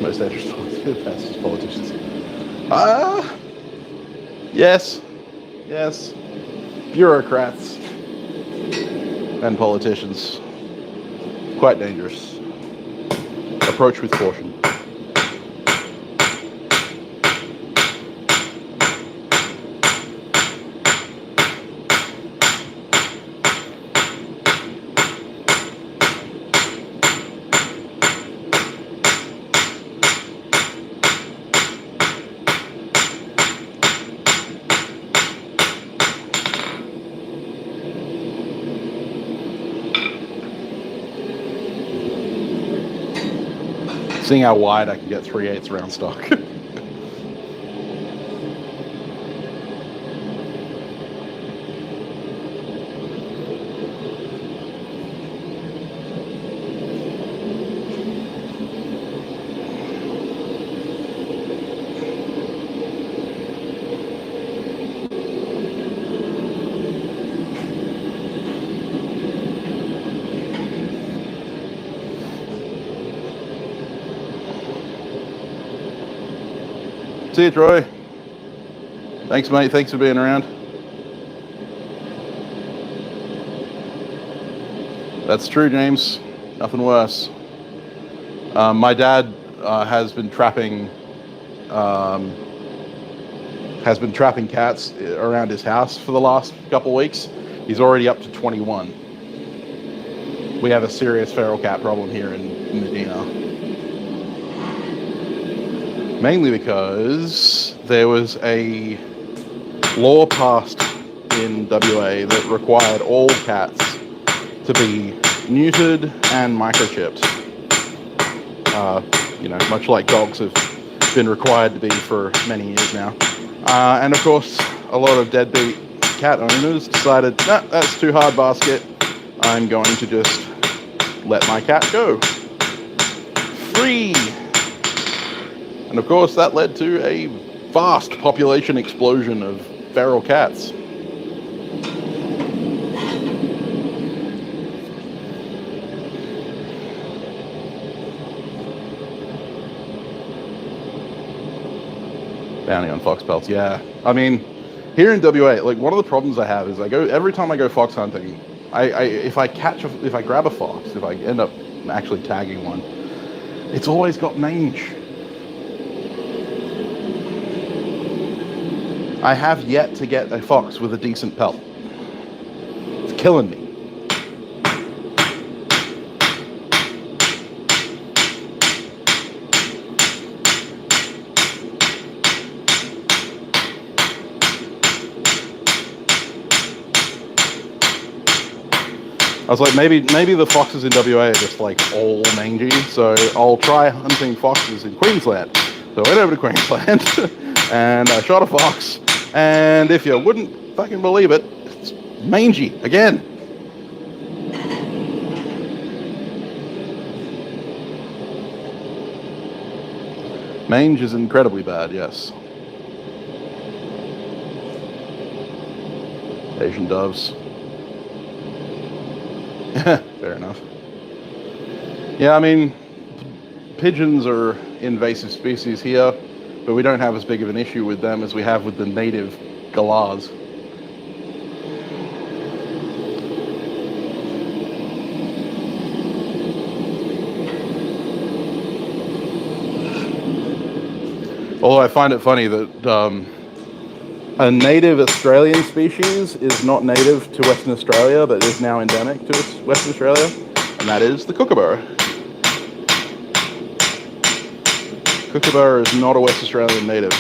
Most dangerous pests, politicians. Yes. Bureaucrats and politicians. Quite dangerous. Approach with caution. Seeing how wide I can get 3/8 round stock. See you, Troy. Thanks, mate. Thanks for being around. That's true, James. Nothing worse. My dad has been trapping cats around his house for the last couple of weeks. He's already up to 21. We have a serious feral cat problem here in Medina. Mainly because there was a law passed in WA that required all cats to be neutered and microchipped. Much like dogs have been required to be for many years now. And of course, a lot of deadbeat cat owners decided, nah, that's too hard basket. I'm going to just let my cat go. Free! And of course, that led to a vast population explosion of feral cats. Bounty on fox pelts, yeah. I mean, here in WA, like one of the problems I have is every time I go fox hunting, if I grab a fox, if I end up actually tagging one, it's always got mange. I have yet to get a fox with a decent pelt. It's killing me. I was like, maybe the foxes in WA are just like all mangy, so I'll try hunting foxes in Queensland. So I went over to Queensland and I shot a fox, and if you wouldn't fucking believe it, it's mangy again. Mange is incredibly bad, yes. Asian doves. Fair enough. Yeah, I mean, pigeons are invasive species here, but we don't have as big of an issue with them as we have with the native galahs. Although I find it funny that a native Australian species is not native to Western Australia, but is now endemic to Western Australia, and that is the kookaburra. Kookaburra is not a West Australian native,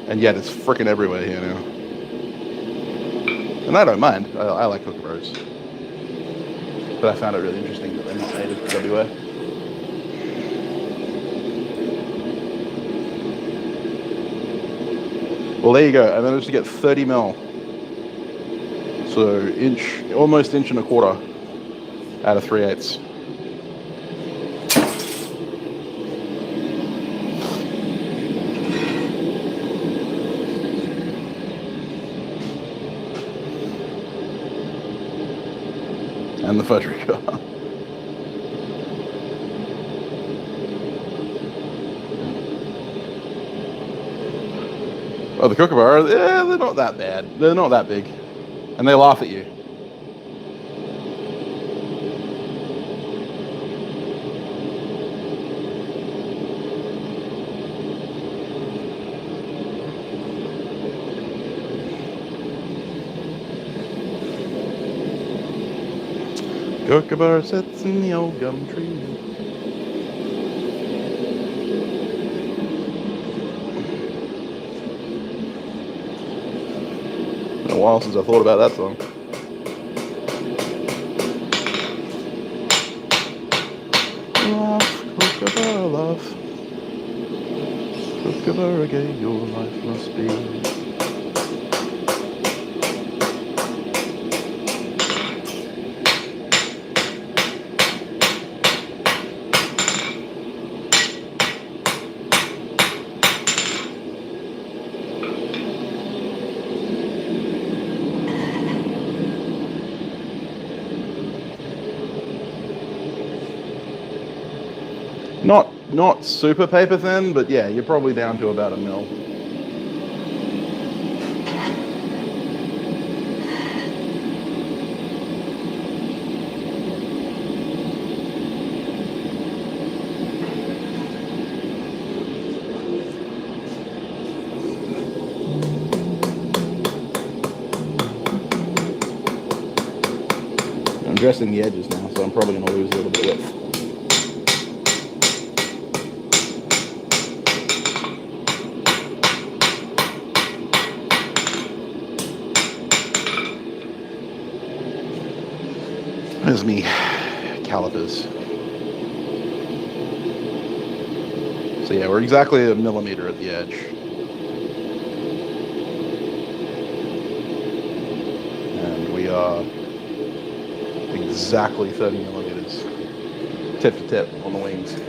and yet it's freaking everywhere here now. And I don't mind. I like kookaburras, but I found it really interesting that they're not native to WA. Well, there you go. I managed to get 30 mil. So almost inch and a quarter out of 3/8. And the fudge car. Oh, the kookaburra, they're not that bad. They're not that big. And they laugh at you. Kookaburra sits in the old gum tree. Been a while since I thought about that song. Laugh, kookaburra, laugh. Kookaburra gay, your life must be. Not super paper thin, but yeah, you're probably down to about 1 mil. I'm dressing the edges now, so I'm probably going to lose a little bit of width. There's me calipers. So yeah, we're exactly 1 millimeter at the edge. And we are exactly 30 millimeters tip to tip on the wings.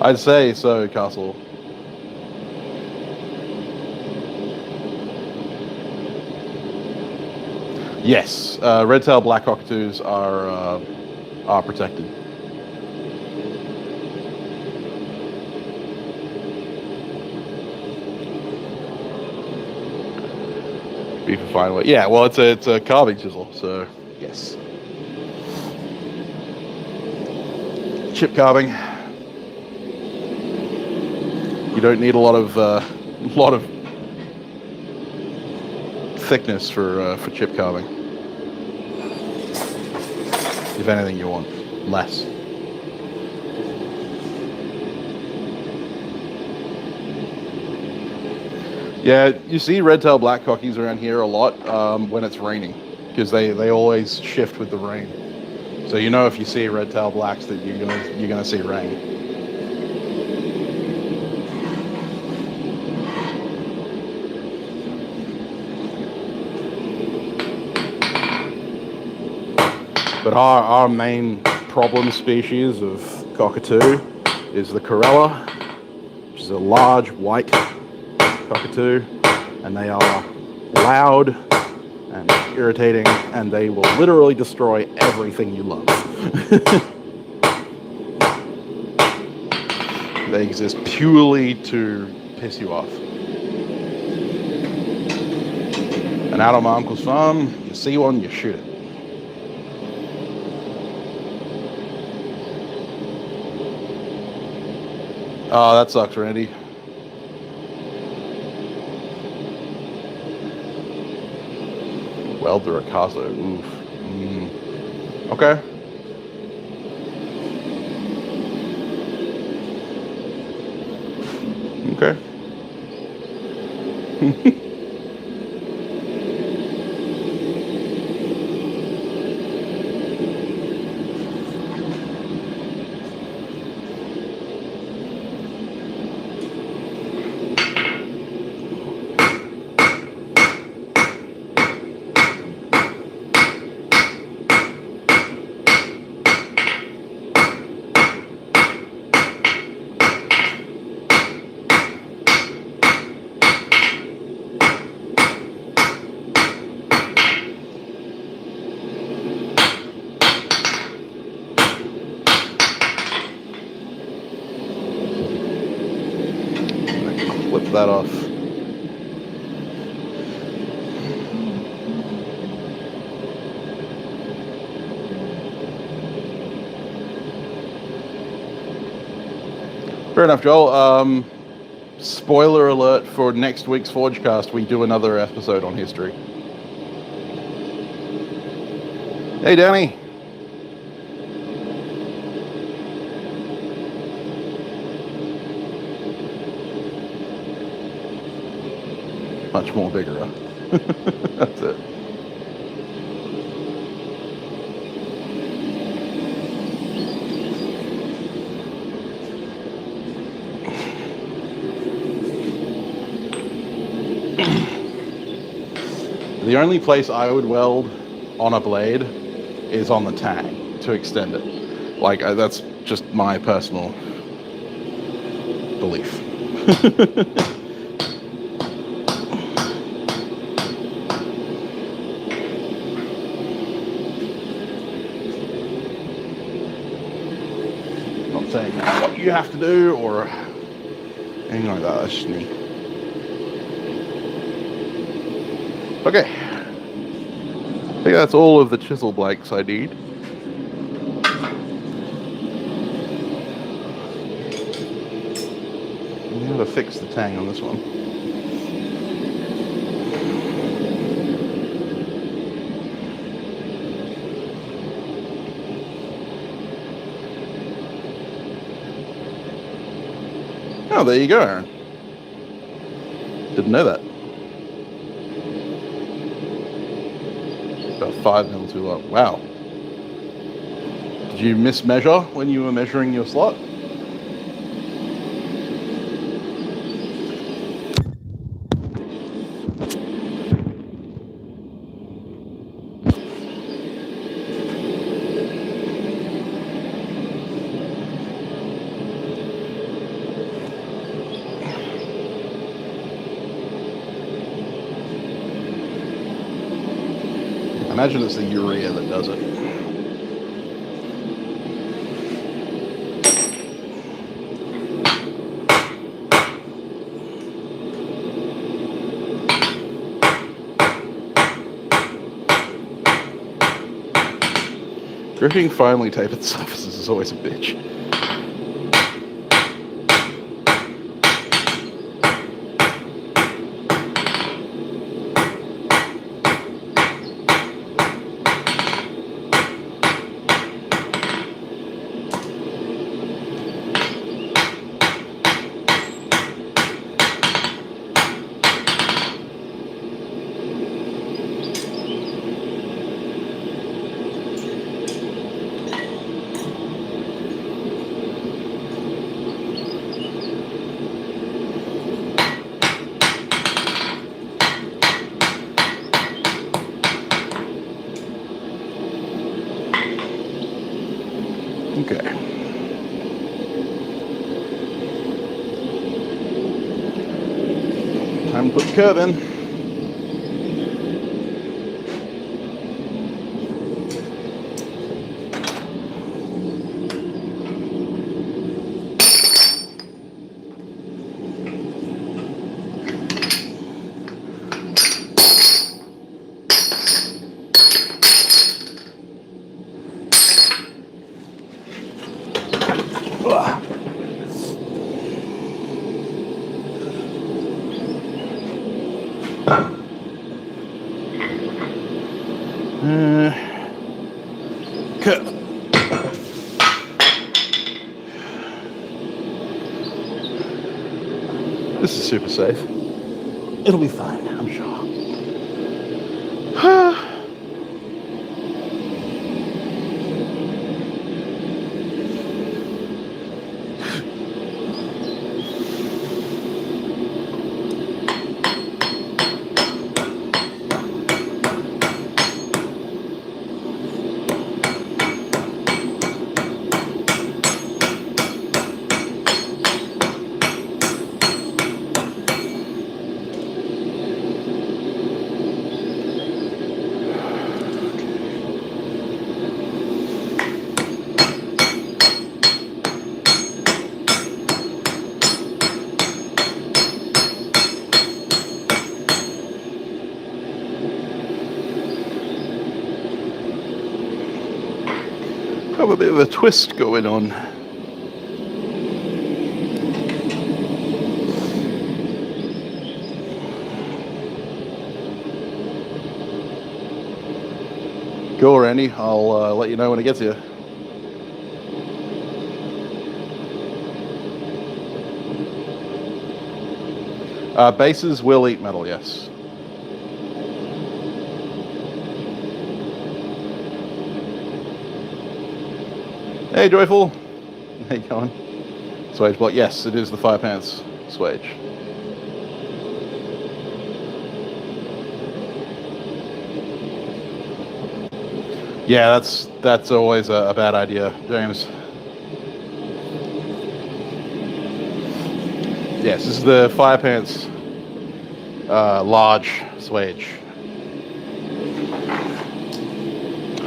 I'd say so, Castle. Yes, red-tailed black cockatoos are protected. B for fine weight. Yeah, well, it's a carving chisel, so yes. Chip carving. You don't need a lot of thickness for chip carving. If anything, you want less. Yeah, you see red-tailed blackcockies around here a lot when it's raining, because they always shift with the rain. So you know if you see red-tailed blacks that you're gonna see rain. But our main problem species of cockatoo is the Corella, which is a large white cockatoo, and they are loud and irritating, and they will literally destroy everything you love. They exist purely to piss you off. And out on my uncle's farm, you see one, you shoot it. Oh, that sucks, Randy. Welder Acaso, oof. Okay. Okay. Flip that off. Fair enough, Joel. Spoiler alert for next week's Forgecast, we do another episode on history. Hey, Danny. Much more bigger, huh? That's it. The only place I would weld on a blade is on the tang to extend it. Like, that's just my personal belief. Not saying what you have to do or anything like that. That's just me. Okay, I think that's all of the chisel blanks I need. I'm going to fix the tang on this one. Oh, there you go, Aaron. Didn't know that. About 5 mil too low. Wow. Did you mismeasure when you were measuring your slot? Imagine it's the urea that does it. Gripping finely tapered surfaces is always a bitch. Okay. Time to put the curve in. Curve. This is super safe. It'll be fine, I'm sure. Have a bit of a twist going on. Go, Randy. I'll let you know when it gets here. Bases will eat metal, yes. Hey, Joyful. How you going? Swage block. Yes, it is the Fire Pants Swage. Yeah, that's always a bad idea, James. Yes, this is the Fire Pants large Swage.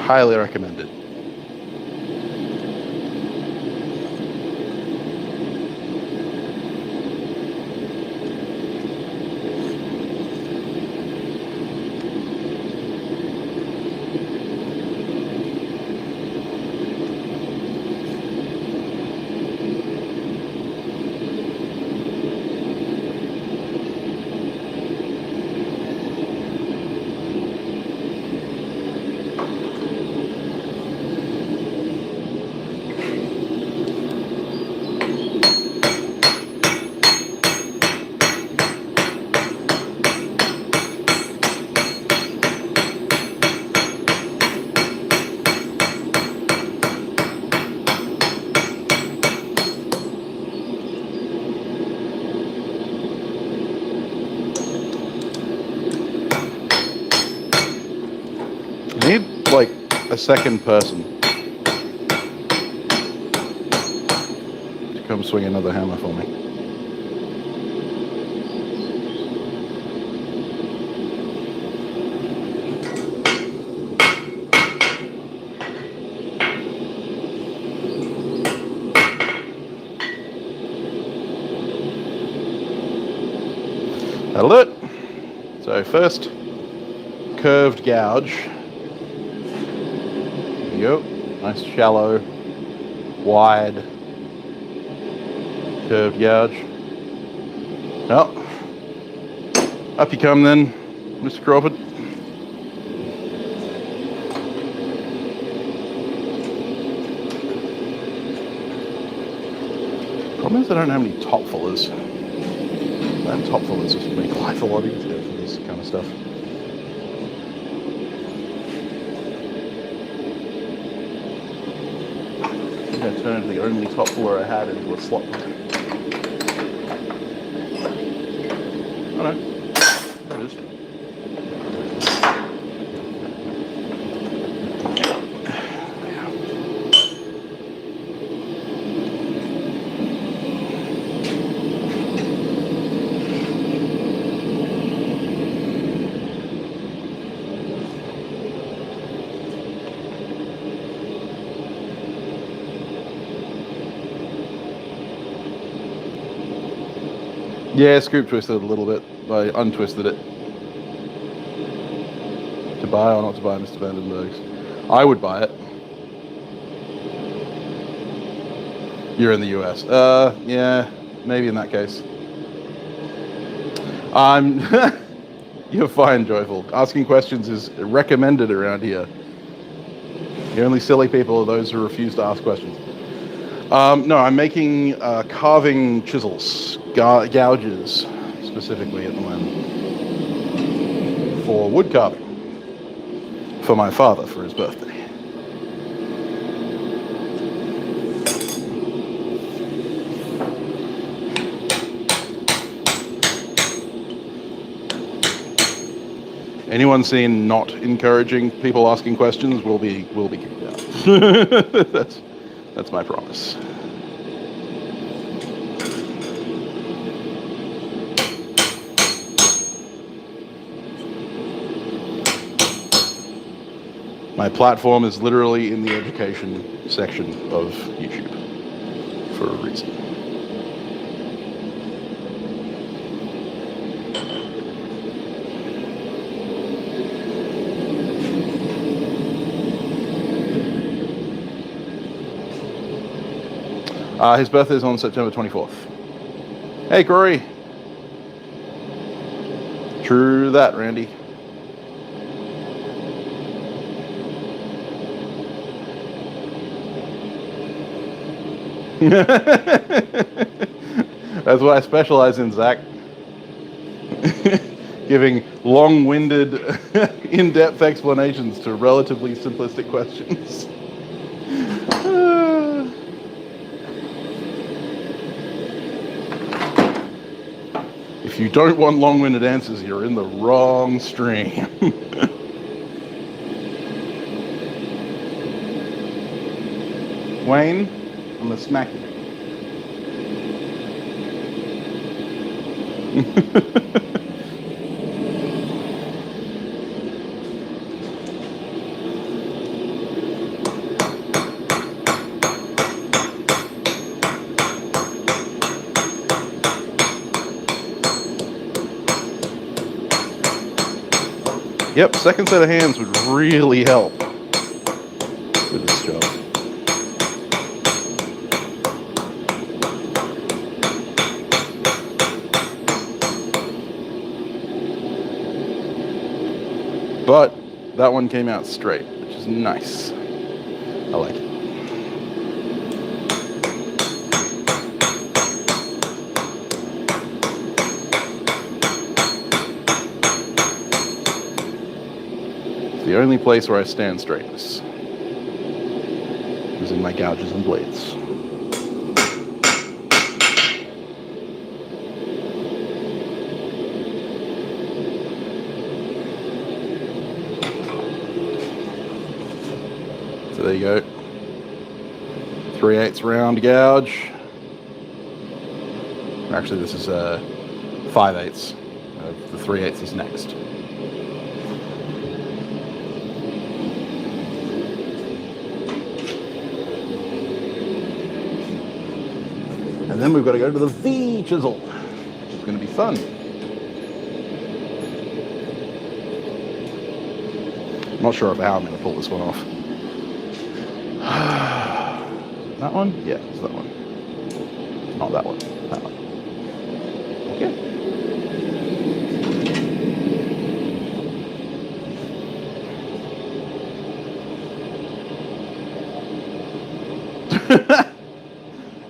Highly recommended. I need, like, a second person to come swing another hammer for me. That'll do it. So first, curved gouge. There you go. Nice shallow, wide, curved gouge. Well, up you come then, Mr. Crawford. Problem is I don't have any top fullers. That top fullers just make life a lot easier for this kind of stuff. I think I turned the only top fuller I had into a slot. Oh no, there it is. Yeah, scoop twisted a little bit. I untwisted it. To buy or not to buy, Mr. Vandenberg's? I would buy it. You're in the US. Yeah, maybe in that case. You're fine, Joyful. Asking questions is recommended around here. The only silly people are those who refuse to ask questions. No, I'm making carving chisels, gouges, specifically at the moment, for wood carving, for my father, for his birthday. Anyone seen not encouraging people asking questions will be kicked out. That's my promise. My platform is literally in the education section of YouTube for a reason. His birthday is on September 24th. Hey, Corey. True that, Randy. That's what I specialize in, Zach. Giving long-winded, in-depth explanations to relatively simplistic questions. If you don't want long-winded answers, you're in the wrong stream. Wayne, I'm gonna smack you. Yep, second set of hands would really help with this job. But that one came out straight, which is nice. I like it. The only place where I stand straightness is in my gouges and blades. So there you go. 3/8 round gouge. Actually, this is 5/8. The 3/8 is next. And then we've got to go to the V Chisel, which is going to be fun. I'm not sure of how I'm going to pull this one off. That one? Yeah, it's that one. Not that one. That one. Okay.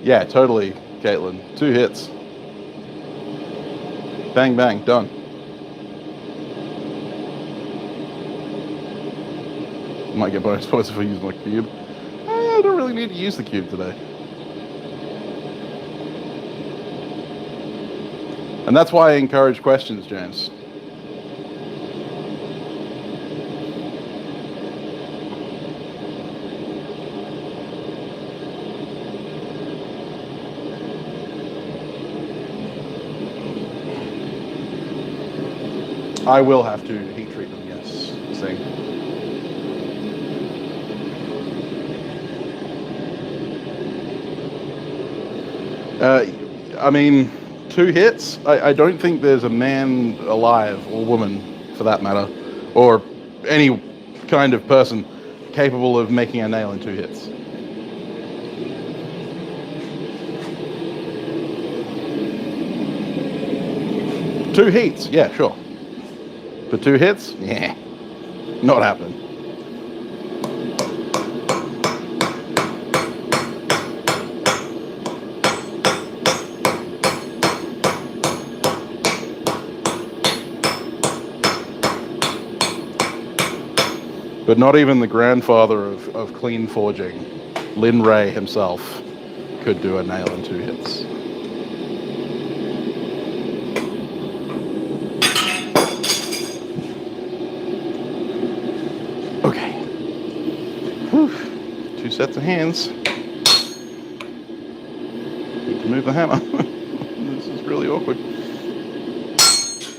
Yeah, totally, Caitlin. 2 hits. Bang, bang, done. Might get bonus points if I use my cube. I don't really need to use the cube today. And that's why I encourage questions, James. I will have to heat treat them, yes. See. I mean, 2 hits? I don't think there's a man alive, or woman for that matter, or any kind of person capable of making a nail in 2 hits. Two heats, yeah, sure. But 2 hits? Yeah, not happening. But not even the grandfather of clean forging, Lin Ray himself, could do a nail in 2 hits. Okay. Whew. 2 sets of hands. Need to move the hammer. This is really awkward.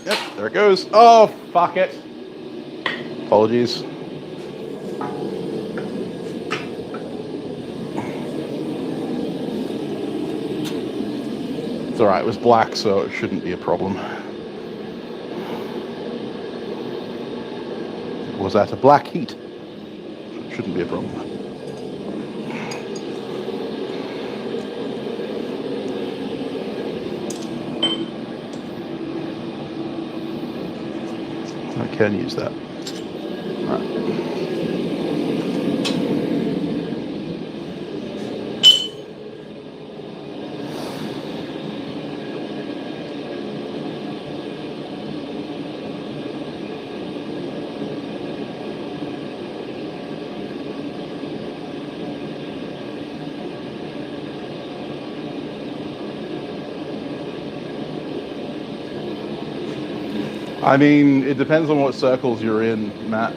Yep, there it goes. Oh, fuck it. Apologies. It's alright, it was black, so it shouldn't be a problem. Was that a black heat? It shouldn't be a problem. I can use that. Alright. I mean, it depends on what circles you're in, Matt.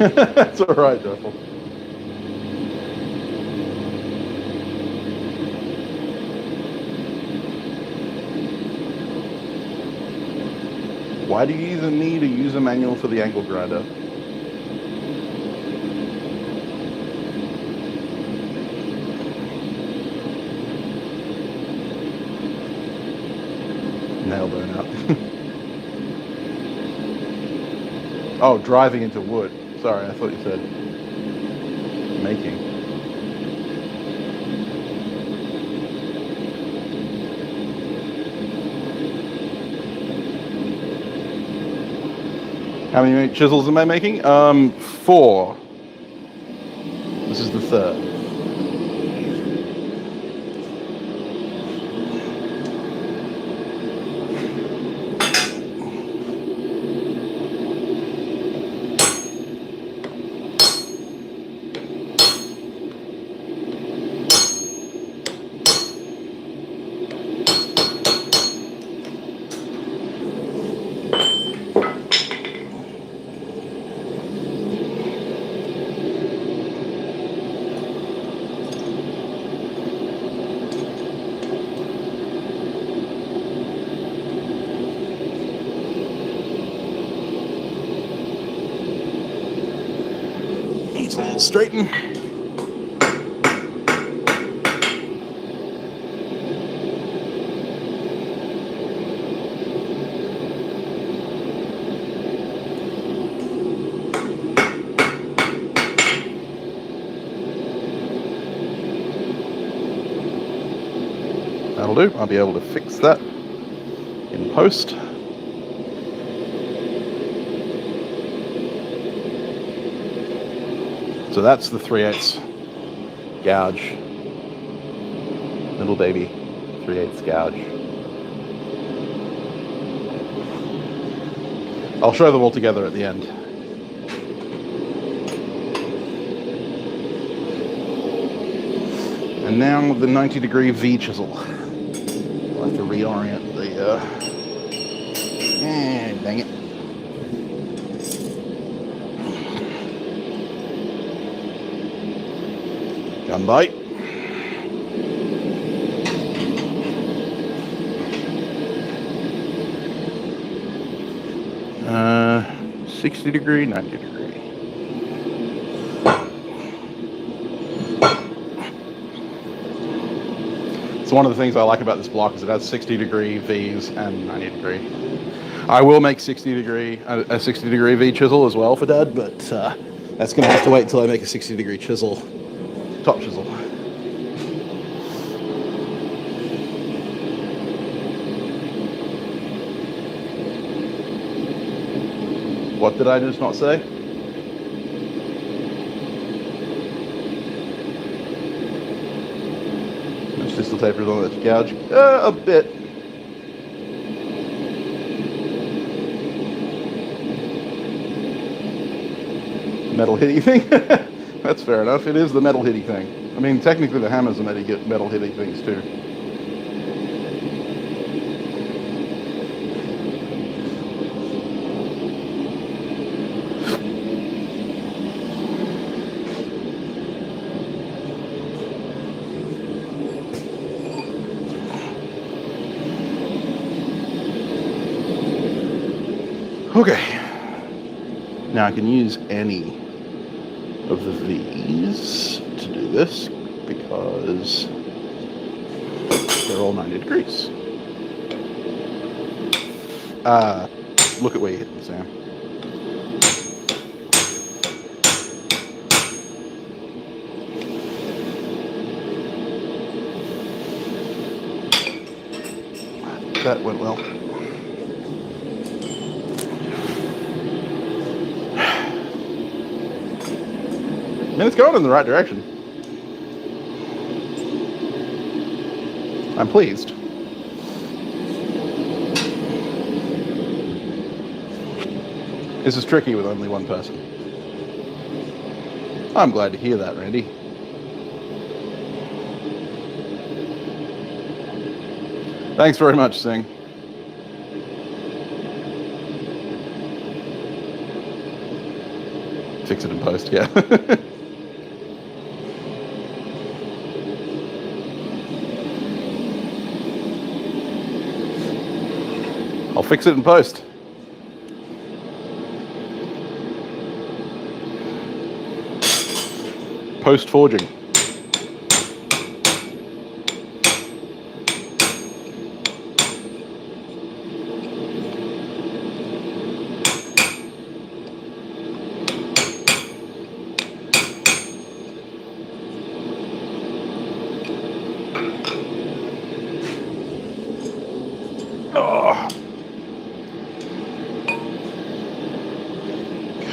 It's alright, Joyful. Why do you even need a user manual for the angle grinder? Nail burnout. Oh, driving into wood. Sorry, I thought you said making. How many chisels am I making? 4. This is the 3rd. Straighten. do. I'll be able to fix that in post. So that's the 3/8 gouge. Little baby 3/8 gouge. I'll show them all together at the end. And now the 90-degree V chisel. I'll have to reorient the, dang it. Gun bite. 60-degree, 90-degree. So one of the things I like about this block is it has 60-degree V's and 90-degree. I will make a 60-degree V chisel as well for Dad, but that's going to have to wait until I make a 60-degree chisel, top chisel. What did I just not say? Distal tapers on that gouge a bit. Metal hitty thing. That's fair enough. It is the metal hitty thing. I mean, technically the hammers are meant to get metal hitty things too. Okay, now I can use any of the V's to do this because they're all 90 degrees. Look at where you're hitting, Sam. That went well. I mean, it's going in the right direction. I'm pleased. This is tricky with only one person. I'm glad to hear that, Randy. Thanks very much, Singh. Fix it in post, yeah. I'll fix it in post. Post forging.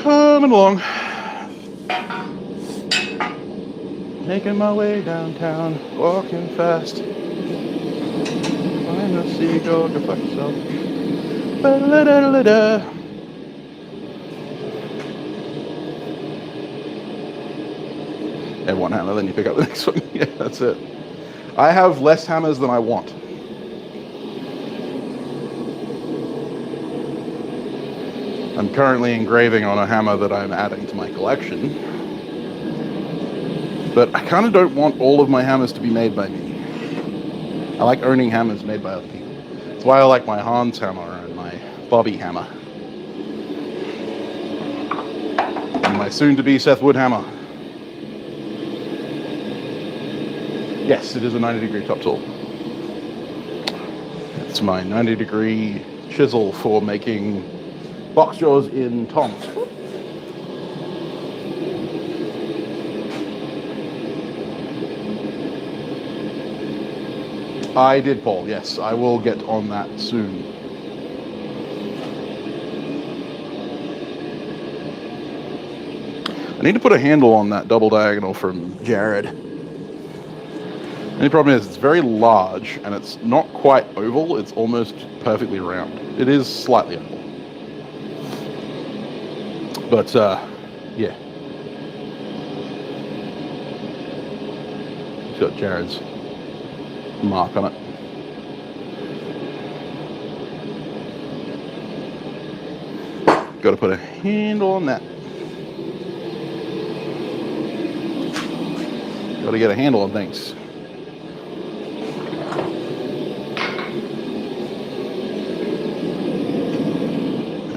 Coming along. Making my way downtown, walking fast. Find a seagull, go fuck yourself. Ba-da-da-da-da-da. Have one hammer, then you pick up the next one. Yeah, that's it. I have less hammers than I want. I'm currently engraving on a hammer that I'm adding to my collection, but I kind of don't want all of my hammers to be made by me. I like owning hammers made by other people. That's why I like my Hans hammer and my Bobby hammer. And my soon-to-be Seth Wood hammer. Yes, it is a 90-degree top tool. It's my 90-degree chisel for making box jaws in tongs. I did, Paul. Yes, I will get on that soon. I need to put a handle on that double diagonal from Jared. The only problem is it's very large and it's not quite oval, it's almost perfectly round. It is slightly oval. But, yeah. It's got Jared's mark on it. Got to put a handle on that. Got to get a handle on things.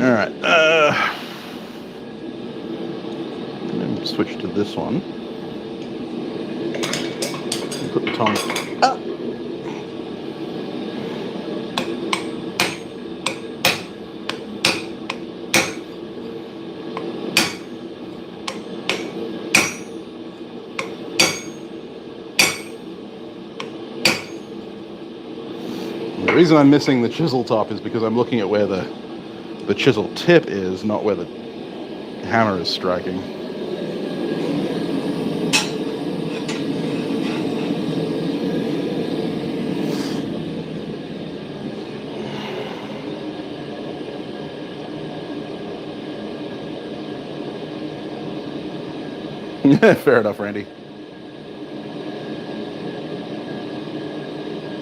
All right. Let me switch to this one. Put the tongue up. The reason I'm missing the chisel top is because I'm looking at where the chisel tip is, not where the hammer is striking. Fair enough, Randy.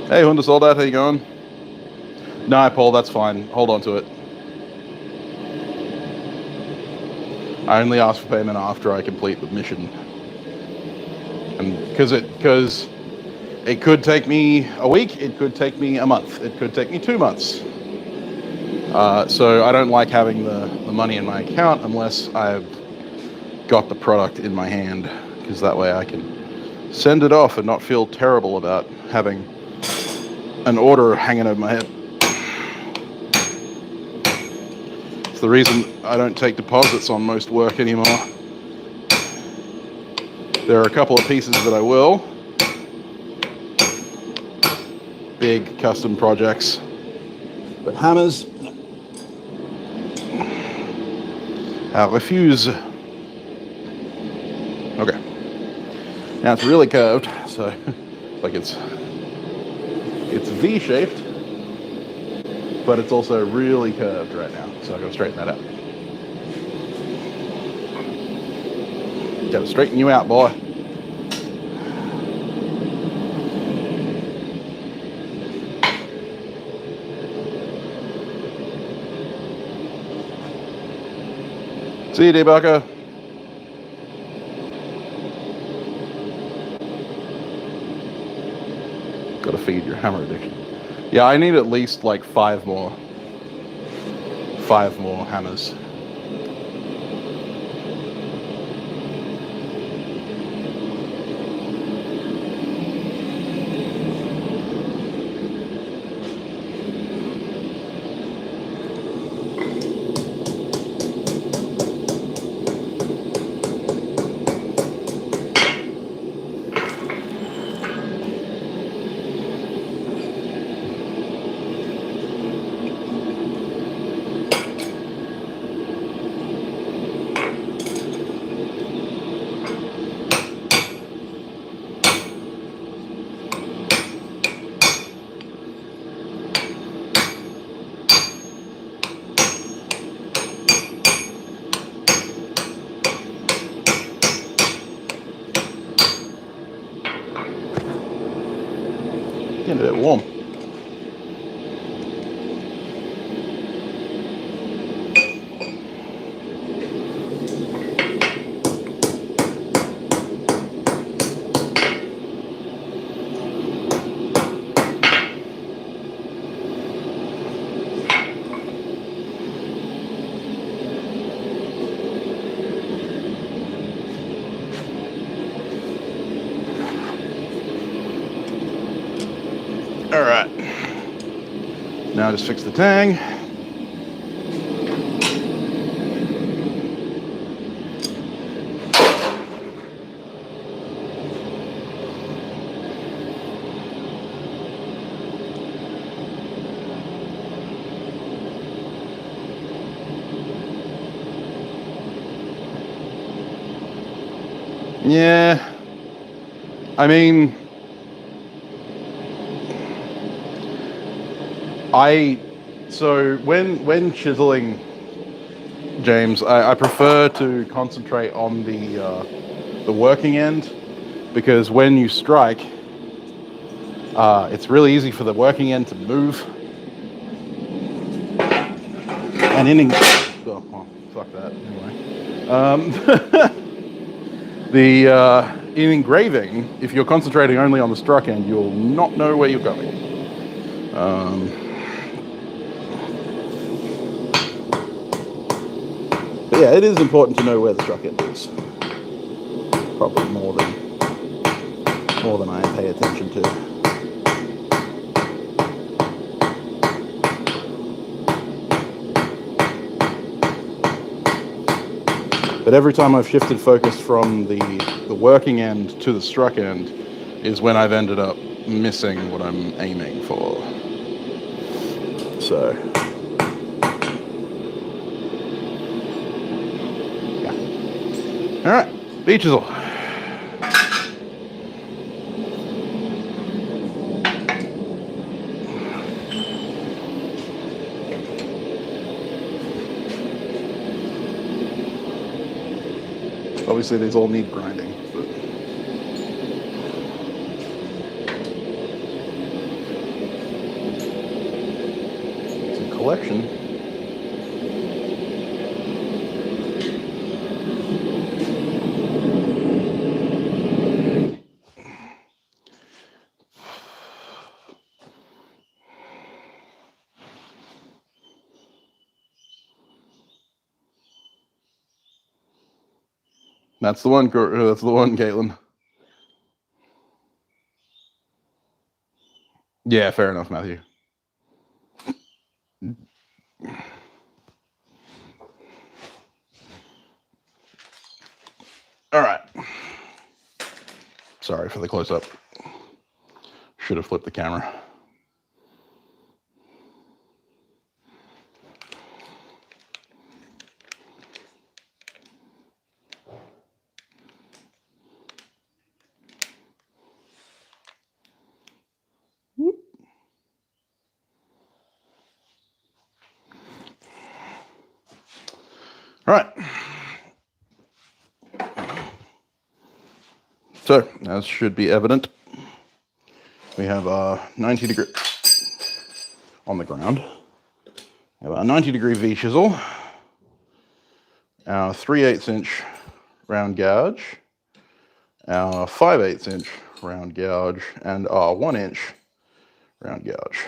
Hey, Honda Soldat, how you going? No, Paul, that's fine. Hold on to it. I only ask for payment after I complete the mission, and because it could take me a week, it could take me a month, it could take me 2 months. So I don't like having the money in my account unless I've got the product in my hand, because that way I can send it off and not feel terrible about having an order hanging over my head. It's the reason I don't take deposits on most work anymore. There are a couple of pieces that I will. Big custom projects. But hammers, I refuse. Okay. Now it's really curved, so like it's V-shaped, but it's also really curved right now, so I've got to straighten that out. Got to straighten you out, boy. See you, Debugger. Got to feed your hammer addiction. Yeah, I need at least like five more hammers. Getting a bit warm. All right, now just fix the tang. Yeah, I mean, so when chiseling, James, I prefer to concentrate on the working end, because when you strike, it's really easy for the working end to move. And well, fuck that anyway. In engraving, if you're concentrating only on the struck end, you'll not know where you're going. But yeah, it is important to know where the struck end is. Probably more than I pay attention to. But every time I've shifted focus from the working end to the struck end is when I've ended up missing what I'm aiming for. So, yeah. All right, V Chisel. Obviously, these all need grinding. But it's a collection. That's the one, Caitlin. Yeah, fair enough, Matthew. All right. Sorry for the close-up. Should have flipped the camera. All right. So, as should be evident, we have a 90 degree on the ground. We have a 90 degree V chisel, our 3/8 inch round gouge, our 5/8 inch round gouge, and our 1 inch round gouge.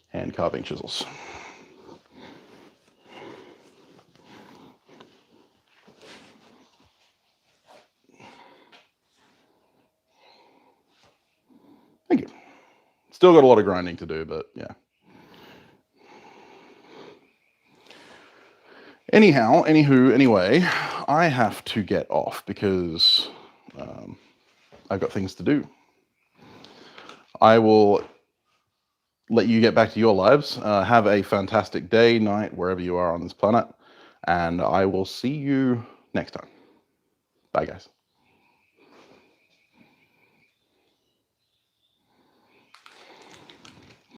Hand carving chisels. Thank you. Still got a lot of grinding to do, but yeah. Anyway, I have to get off because I've got things to do. I will let you get back to your lives. Have a fantastic day, night, wherever you are on this planet, and I will see you next time. Bye, guys.